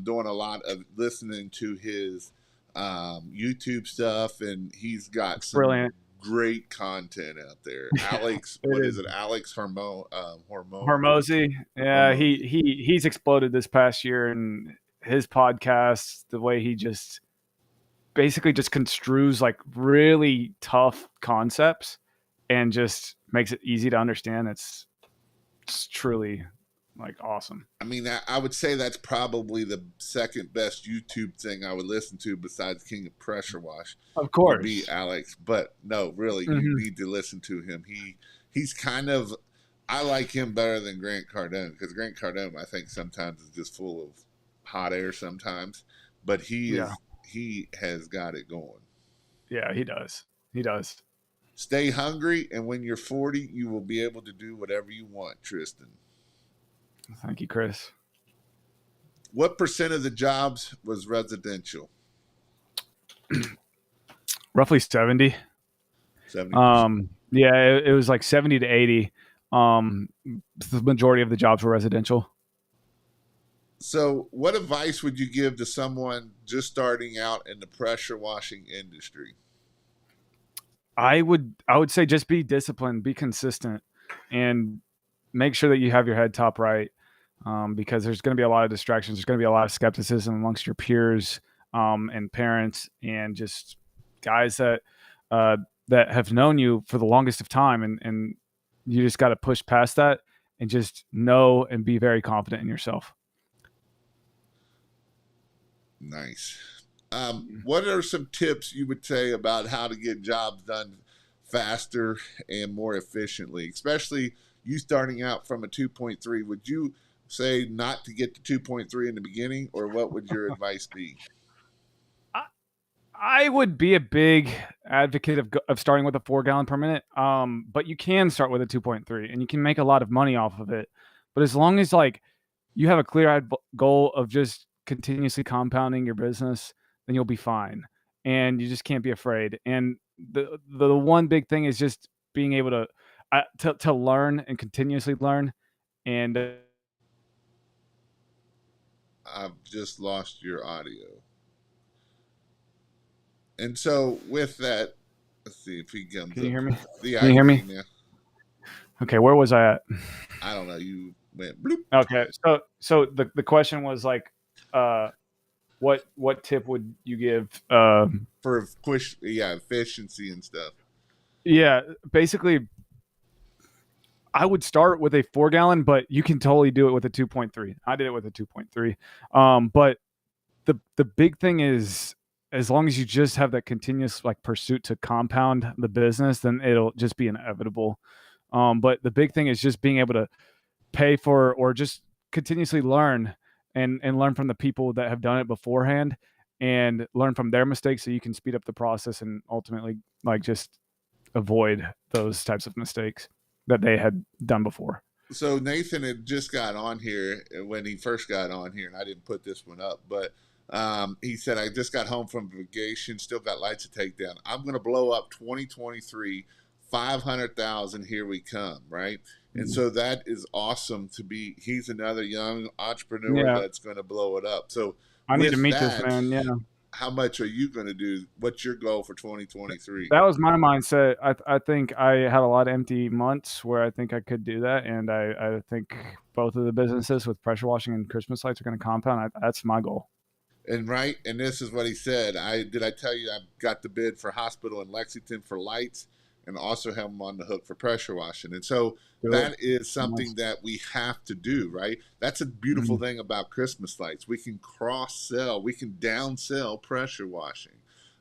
doing a lot of listening to his YouTube stuff, and he's got It's some brilliant. great content out there. Alex, It what is. is it? Alex Hormone, Hormozy, yeah, Hormozy. he's exploded this past year, and his podcast, the way he just basically just construes like really tough concepts, and just makes it easy to understand. It's truly like awesome. I mean, I would say that's probably the second best YouTube thing I would listen to besides King of Pressure Wash Of would be course. Alex. But no, really, you Hmm. need to listen to him. He's kind of I like him better than Grant Cardone because Grant Cardone I think sometimes is just full of hot air sometimes, but Yeah, he has got it going. yeah, he does. He does. Stay hungry, and when you're 40, you will be able to do whatever you want, Tristan. Thank you, Chris. What percent of the jobs was residential? Roughly 70. 70%. Yeah, it was like 70 to 80. The majority of the jobs were residential. So, what advice would you give to someone just starting out in the pressure washing industry? I would say just be disciplined, be consistent, and make sure that you have your head top right, because there's going to be a lot of distractions. There's going to be a lot of skepticism amongst your peers, and parents, and just guys uh, that have known you for the longest of time, and you just got to push past that, and just know and be very confident in yourself. Nice. What are some tips you would say about how to get jobs done faster and more efficiently? Especially you starting out from a 2.3, would you say not to get to 2.3 in the beginning, or what would your advice be? I would be a big advocate of starting with a 4 gallon per minute. But you can start with a 2.3 and you can make a lot of money off of it. But as long as like you have a clear-eyed goal of just continuously compounding your business, then you'll be fine. And you just can't be afraid. And the one big thing is just being able to learn and continuously learn. And I've just lost your audio. And so with that, let's see if he comes can you up. hear me? Yeah, Can I you hear can hear me? you now. Okay, where was I at? I don't know. You went bloop. Okay, so the question was like, uh, what tip would you give? For push, yeah, efficiency and stuff. Yeah, basically, I would start with a 4 gallon, but you can totally do it with a 2.3. I did it with a 2.3. But the big thing is, as long as you just have that continuous like pursuit to compound the business, then it'll just be inevitable. But the big thing is just being able to pay for or just continuously learn and learn from the people that have done it beforehand and learn from their mistakes so you can speed up the process and ultimately like just avoid those types of mistakes that they had done before. So Nathan had just got on here when he first got on here, and I didn't put this one up, but he said I just got home from vacation, still got lights to take down. I'm going to blow up 2023, 500,000. Here we come, right? And so that is awesome to be. He's another young entrepreneur Yeah, that's going to blow it up. So I need to with meet this that, man. Yeah. how much are you going to do? What's your goal for 2023? That was my mindset. I think I had a lot of empty months where I think I could do that, and I think both of the businesses with pressure washing and Christmas lights are going to compound. That's my goal. And right, and this is what he said. I tell you I got the bid for hospital in Lexington for lights, and also have him on the hook for pressure washing. And so Do it. that is Nice. something that we have to do, right? That's a beautiful Mhm. thing about Christmas lights. We can cross sell, we can down sell pressure washing.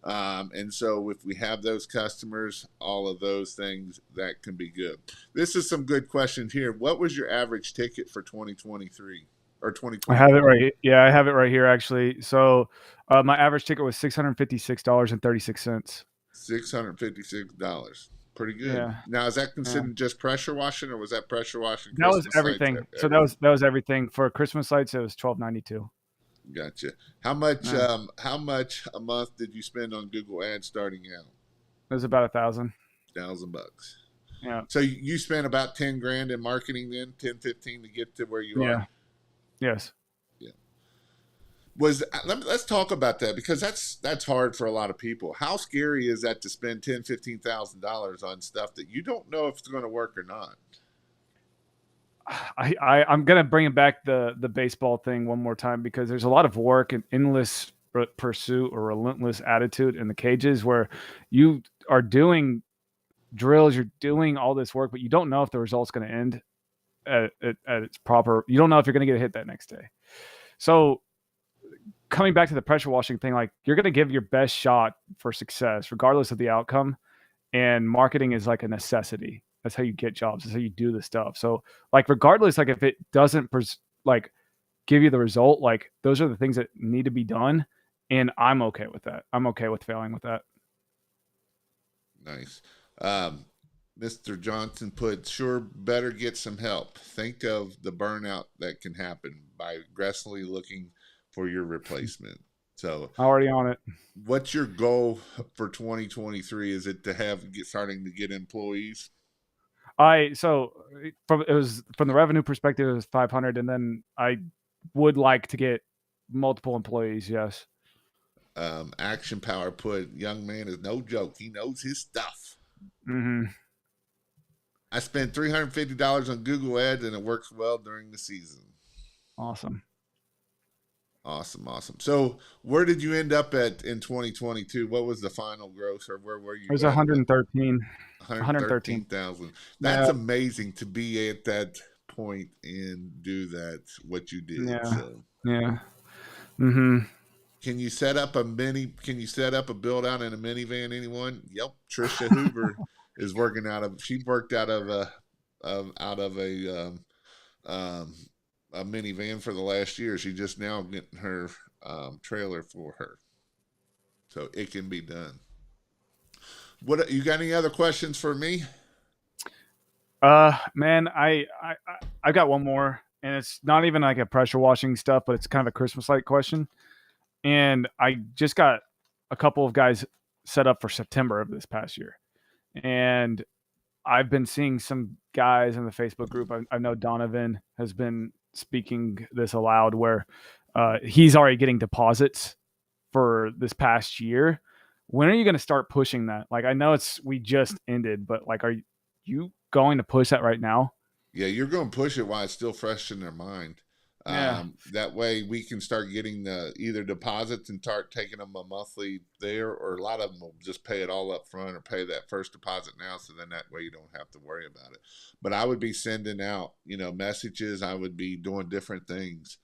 And so if we have those customers, all of those things, that can be good. This is some good questions here. What was your average ticket for 2023 or I have it 2024? right. Yeah, I have it right here actually. So my average ticket was $656.36. $656. Pretty good. Yeah, Now, is that yeah. considered just pressure washing, or was that pressure washing That was Christmas lights, everything. So that everything? was that was everything for Christmas lights. It was 12.92. Gotcha. How much? Yeah, How much a month did you spend on Google Ads starting out? it was about 1,000. $1,000. Yeah, So you spent about 10 grand in marketing then, 10, 15 to get to where you are. yeah, yes. Yeah. Let's talk about that because that's hard for a lot of people. How scary is that to spend 10, 15,000 dollars on stuff that you don't know if it's going to work or not? I'm gonna bring back the baseball thing one more time because there's a lot of work and endless pursuit or relentless attitude in the cages where you are doing drills, you're doing all this work, but you don't know if the result's going to end at its proper. You don't know if you're going to get a hit that next day. So coming back to the pressure washing thing, like you're going to give your best shot for success, regardless of the outcome. And marketing is like a necessity. That's how you get jobs. That's how you do this stuff. So like, regardless, like if it doesn't like give you the result, like those are the things that need to be done. And I'm okay with that. I'm okay with failing with that. Nice. Um, Mr. Johnson put, sure, better get some help. Think of the burnout that can happen by aggressively looking for your replacement. So, Already on it. what's your goal for 2023? Is it to starting to get employees? I so from it was from the revenue perspective, it was 500, and then I would like to get multiple employees. Yes. Action Power put, young man is no joke. He knows his stuff. Hmm. I spent $350 on Google Ads and it works well during the season. Awesome. Awesome, awesome. So, where did you end up at in 2022? What was the final gross, or where were It you was at? 113. 113,000. 113. That's Yeah. amazing to be at that point and do that what you did. Yeah. So, Yeah. Hmm. can you set up a mini? Can you set up a build out in a minivan? Anyone? Yep. Trisha Hoover is working out of. She worked out of um, a minivan for the last year. She just now getting her trailer for her. So it can be done. What you got? Any other questions for me? Man, I got one more, and it's not even like a pressure washing stuff, but it's kind of a Christmas light question. And I just got a couple of guys set up for September of this past year, and I've been seeing some guys in the Facebook group. I know Donovan has been speaking this aloud, where he's already getting deposits for this past year. When are you going to start pushing that? Like, I know we just ended, but like, are you going to push that right now? Yeah, you're going to push it while it's still fresh in their mind. Yeah. That way we can start getting the either deposits and start taking them a monthly there, or a lot of them will just pay it all up front or pay that first deposit now. So then that way you don't have to worry about it. But I would be sending out, messages. I would be doing different things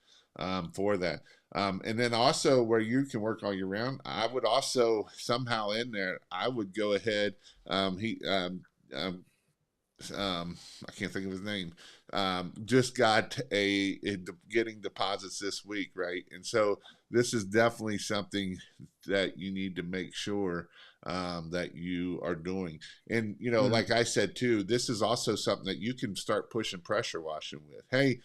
for that. And then also where you can work all year round, I would also somehow in there, I would go ahead. I can't think of his name. Just got getting deposits this week, right? And so this is definitely something that you need to make sure that you are doing. And like I said too, this is also something that you can start pushing pressure washing with. Hey,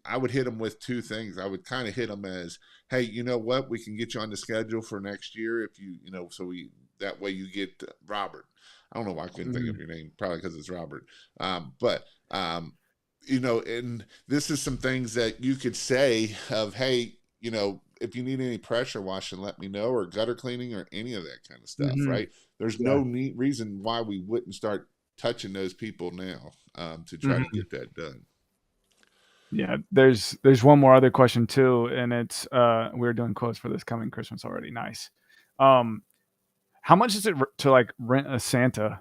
I would hit them with two things. I would kind of hit them as, hey, you know what? We can get you on the schedule for next year if that way you get Robert. I don't know why I couldn't think of your name, probably because it's Robert. But and this is some things that you could say of, hey, if you need any pressure washing, let me know, or gutter cleaning or any of that kind of stuff, right? There's no reason why we wouldn't start touching those people now to try to get that done. Yeah, there's one more other question too, and it's we're doing quotes for this coming Christmas already. Nice. How much is it to like rent a Santa?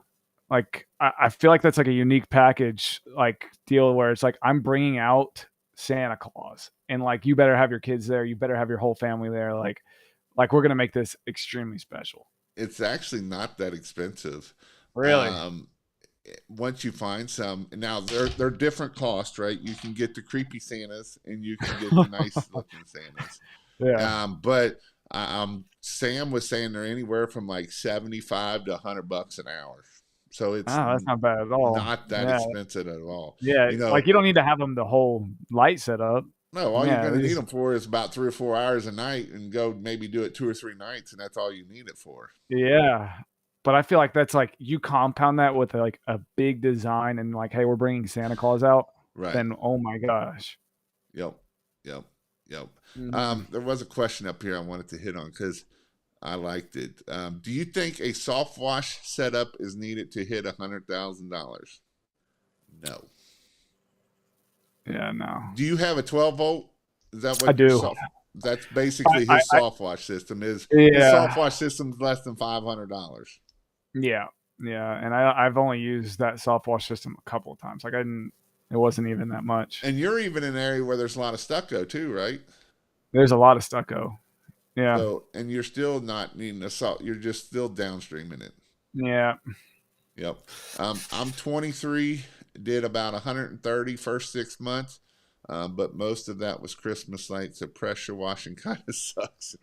Like, I feel like that's like a unique package, like deal where it's like I'm bringing out Santa Claus, and like you better have your kids there, you better have your whole family there. Like we're gonna make this extremely special. It's actually not that expensive. Really? Once you find some, now they're different costs, right? You can get the creepy Santas and you can get the nice looking Santas. Yeah. But Sam was saying they're anywhere from like 75 to $100 an hour. So it's That's not bad at all. not that Yeah. expensive at all. Yeah. Like you don't need to have them the whole light set up. No, all you're Yeah. going to need them for is about 3 or 4 hours a night, and go maybe do it 2 or 3 nights, and that's all you need it for. Yeah. But I feel like that's like you compound that with like a big design and like, hey, we're bringing Santa Claus out. Right. Then, oh my gosh. Yep. Mm-hmm. There was a question up here I wanted to hit on because I liked it. Do you think a soft wash setup is needed to hit $100,000? No. Yeah, no. Do you have a 12-volt? Is that what I do. That's basically his soft wash system. His soft wash system is less than $500. Yeah, yeah, and I've only used that soft wash system a couple of times. Like it wasn't even that much. And you're even in an area where there's a lot of stucco too, right? There's a lot of stucco. Yeah. So, and you're still not needing a salt. You're just still downstreaming it. Yeah. Yep. I'm 23. Did about 130 first 6 months. But most of that was Christmas lights. So pressure washing kind of sucks.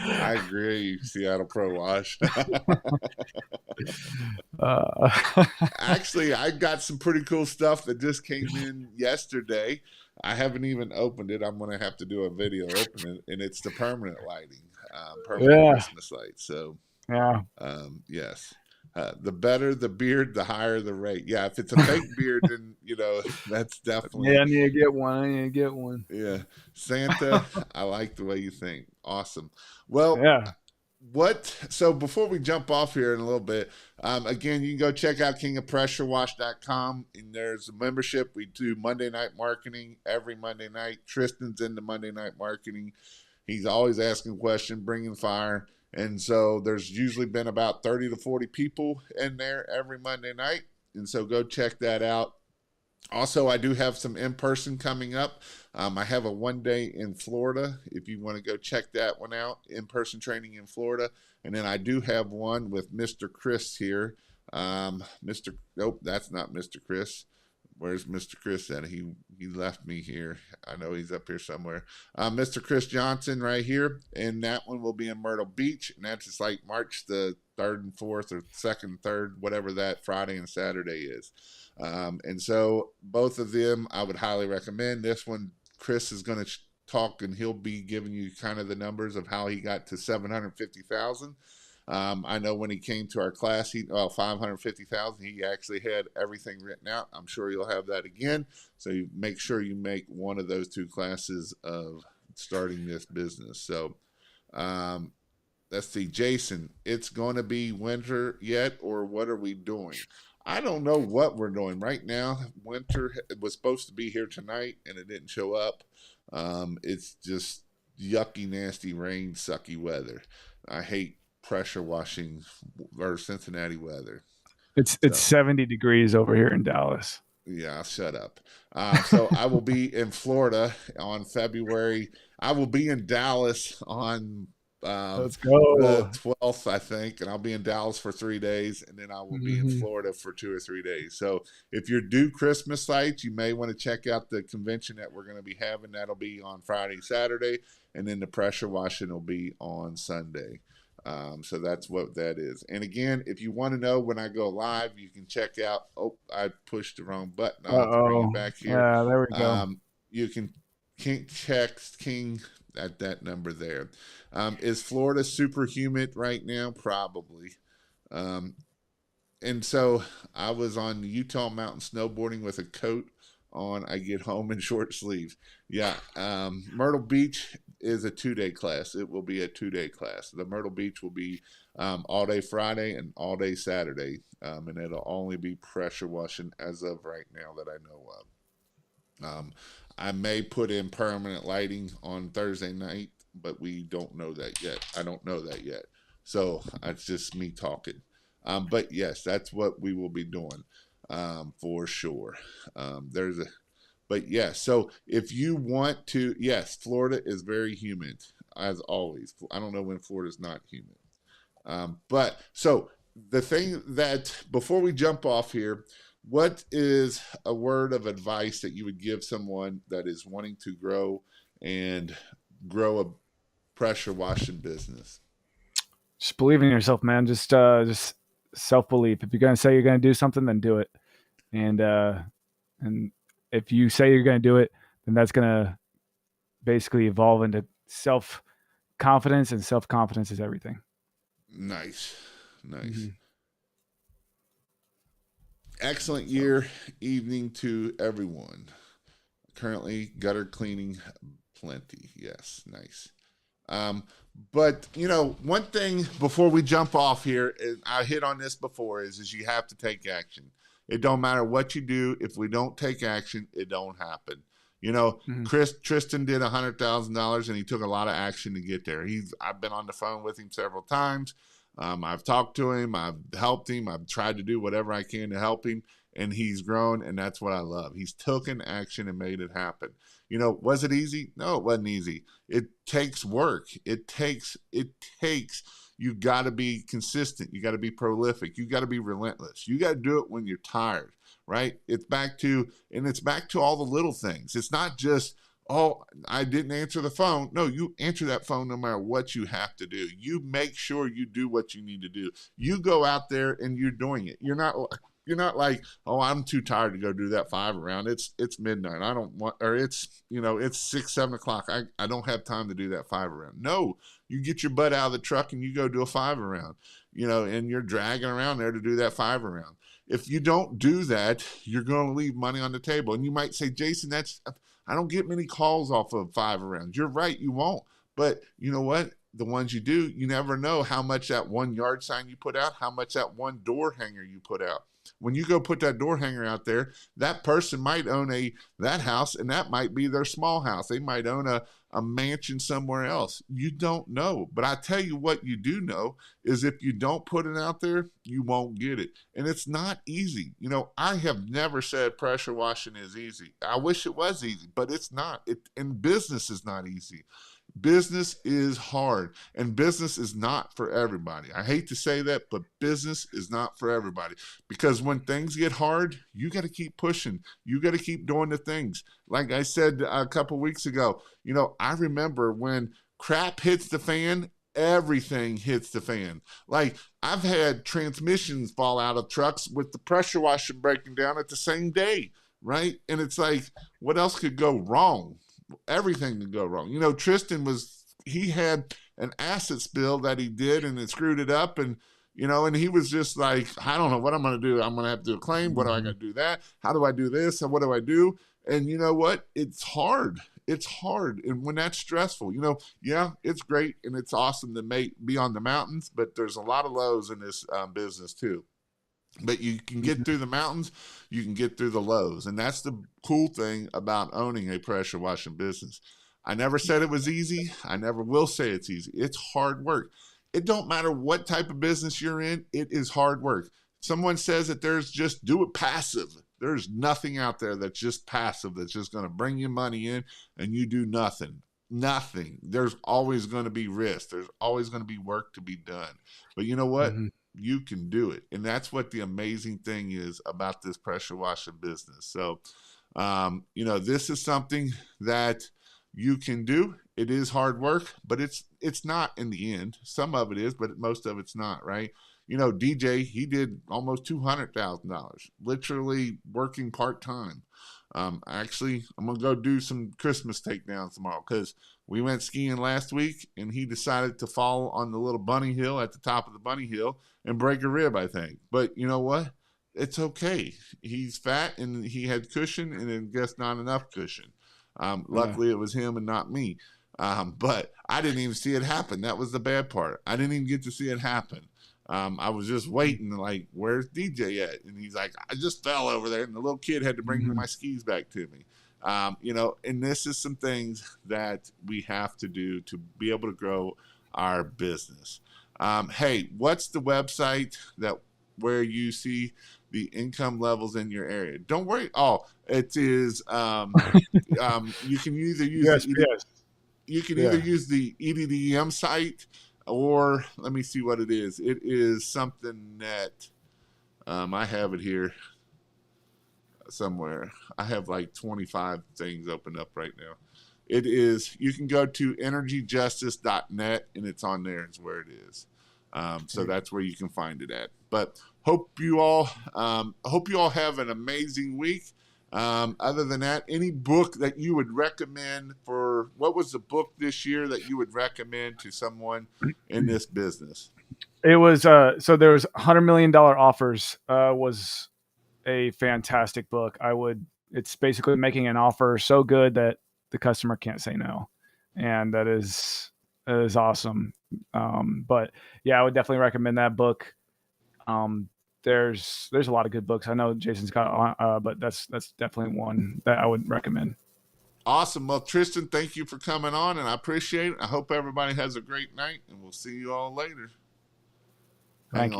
I agree, Seattle Pro Wash. Actually, I got some pretty cool stuff that just came in yesterday. I haven't even opened it. I'm going to have to do a video opening it, and it's the permanent lighting, permanent Christmas lights. So, yes. The better the beard, the higher the rate. Yeah, if it's a fake beard, then that's definitely. Yeah, I need to get one. Yeah, Santa, I like the way you think. Awesome. Well, so before we jump off here in a little bit, again, you can go check out kingofpressurewash.com, and there's a membership. We do Monday night marketing every Monday night. Tristan's into Monday night marketing. He's always asking questions, bringing fire. And so there's usually been about 30 to 40 people in there every Monday night. And so go check that out. Also, I do have some in-person coming up. I have a 1 day in Florida. If you want to go check that one out, in-person training in Florida. And then I do have one with Mr. Chris here. Nope, that's not Mr. Chris. Where's Mr. Chris at? He left me here. I know he's up here somewhere. Mr. Chris Johnson right here, and that one will be in Myrtle Beach, and that's just like March the 3rd and 4th, or 2nd, 3rd, whatever that Friday and Saturday is. And so both of them I would highly recommend. This one, Chris is going to talk, and he'll be giving you kind of the numbers of how he got to 750,000. I know when he came to our class, 550,000. He actually had everything written out. I'm sure you'll have that again. So you make sure you make one of those 2 classes of starting this business. So let's see, Jason. It's going to be winter yet, or what are we doing? I don't know what we're doing right now. Winter was supposed to be here tonight, and it didn't show up. It's just yucky, nasty rain, sucky weather. I hate pressure washing or Cincinnati weather. It's 70 degrees over here in Dallas. Yeah, I'll shut up. So I will be in Florida on February. I will be in Dallas on Let's the go. 12th, I think, and I'll be in Dallas for 3 days, and then I will be in Florida for 2 or 3 days. So if you're due Christmas sites, you may want to check out the convention that we're going to be having. That'll be on Friday, Saturday, and then the pressure washing will be on Sunday. So that's what that is. And again, if you want to know when I go live, you can check out. Oh, I pushed the wrong button. I'll have to bring it back here. Yeah, there we go. You can text King at that number there. Is Florida super humid right now? Probably. And so I was on Utah mountain snowboarding with a coat on. I get home in short sleeves. Yeah. Myrtle Beach is a 2-day class. It will be a 2-day class. The Myrtle Beach will be all day Friday and all day Saturday. And it'll only be pressure washing as of right now that I know of. I may put in permanent lighting on Thursday night, but we don't know that yet. I don't know that yet. So it's just me talking. But yes, that's what we will be doing for sure. But yes, so if you want to, yes, Florida is very humid as always. I don't know when Florida is not humid. But so the thing that, before we jump off here, what is a word of advice that you would give someone that is wanting to grow a pressure washing business? Just believe in yourself, man. Just self-belief. If you're going to say you're going to do something, then do it. And if you say you're going to do it, then that's going to basically evolve into self-confidence, and self-confidence is everything. Nice. Mm-hmm. Excellent evening to everyone. Currently gutter cleaning plenty. Yes, nice. But one thing before we jump off here, I hit on this before, is you have to take action. It don't matter what you do. If we don't take action, it don't happen. Tristan did $100,000 and he took a lot of action to get there. I've been on the phone with him several times. I've talked to him. I've helped him. I've tried to do whatever I can to help him, and he's grown, and that's what I love. He's taken action and made it happen. Was it easy? No, it wasn't easy. It takes work. It takes, you got to be consistent. You got to be prolific. You got to be relentless. You got to do it when you're tired, right? It's back to all the little things. It's not just, oh, I didn't answer the phone. No, you answer that phone no matter what you have to do. You make sure you do what you need to do. You go out there and you're doing it. You're not like, oh, I'm too tired to go do that 5 around. It's midnight. I don't want, or it's 6, 7 o'clock. I don't have time to do that 5 around. No, you get your butt out of the truck and you go do a 5 around, and you're dragging around there to do that 5 around. If you don't do that, you're going to leave money on the table. And you might say, Jason, I don't get many calls off of 5 around. You're right, you won't. But you know what? The ones you do, you never know how much that one yard sign you put out, how much that one door hanger you put out. When you go put that door hanger out there, that person might own that house, and that might be their small house. They might own a mansion somewhere else. You don't know. But I tell you what you do know is if you don't put it out there, you won't get it. And it's not easy. I have never said pressure washing is easy. I wish it was easy, but it's not. And business is not easy. Business is hard, and business is not for everybody. I hate to say that, but business is not for everybody, because when things get hard, you got to keep pushing. You got to keep doing the things. Like I said a couple weeks ago, I remember when crap hits the fan, everything hits the fan. Like, I've had transmissions fall out of trucks with the pressure washer breaking down at the same day, right? And it's like, what else could go wrong? Everything could go wrong. Tristan he had an acid spill that he did, and it screwed it up, and and he was just like, I don't know what I'm going to do. I'm going to have to do a claim. What do I got to do that? How do I do this? And what do I do? And you know what? It's hard. It's hard. And when that's stressful, yeah, it's great and it's awesome to be on the mountains, but there's a lot of lows in this business too. But you can get through the mountains, you can get through the lows. And that's the cool thing about owning a pressure washing business. I never said it was easy. I never will say it's easy. It's hard work. It don't matter what type of business you're in, it is hard work. Someone says that there's just do it passive. There's nothing out there that's just passive, that's just going to bring you money in and you do nothing. Nothing. There's always going to be risk. There's always going to be work to be done. But you know what? Mm-hmm. You can do it. And that's what the amazing thing is about this pressure washing business. So, this is something that you can do. It is hard work, but it's not in the end. Some of it is, but most of it's not, right? DJ, he did almost $200,000, literally working part-time. Actually, I'm going to go do some Christmas takedowns tomorrow because we went skiing last week and he decided to fall on the little bunny hill at the top of the bunny hill and break a rib, I think. But you know what? It's okay. He's fat and he had cushion and I guess not enough cushion. Luckily, it was him and not me. But I didn't even see it happen. That was the bad part. I didn't even get to see it happen. I was just waiting, like, where's DJ at? And he's like, I just fell over there. And the little kid had to bring my skis back to me. And this is some things that we have to do to be able to grow our business. Hey, what's the website where you see the income levels in your area? Don't worry. Oh, it is, you can either use either use the EDDM site, or let me see what it is. It is something that I have it here somewhere. I have like 25 things opened up right now. It is, you can go to energyjustice.net and it's on there is where it is. So that's where you can find it at. But hope you all have an amazing week. Other than that, any book that you would recommend what was the book this year that you would recommend to someone in this business? It was, so there was $100 million offers, was a fantastic book. It's basically making an offer so good that the customer can't say no. And that is awesome. But yeah, I would definitely recommend that book. There's a lot of good books. I know Jason's got, but that's definitely one that I would recommend. Awesome. Well, Tristan, thank you for coming on, and I appreciate it. I hope everybody has a great night, and we'll see you all later. Thank you.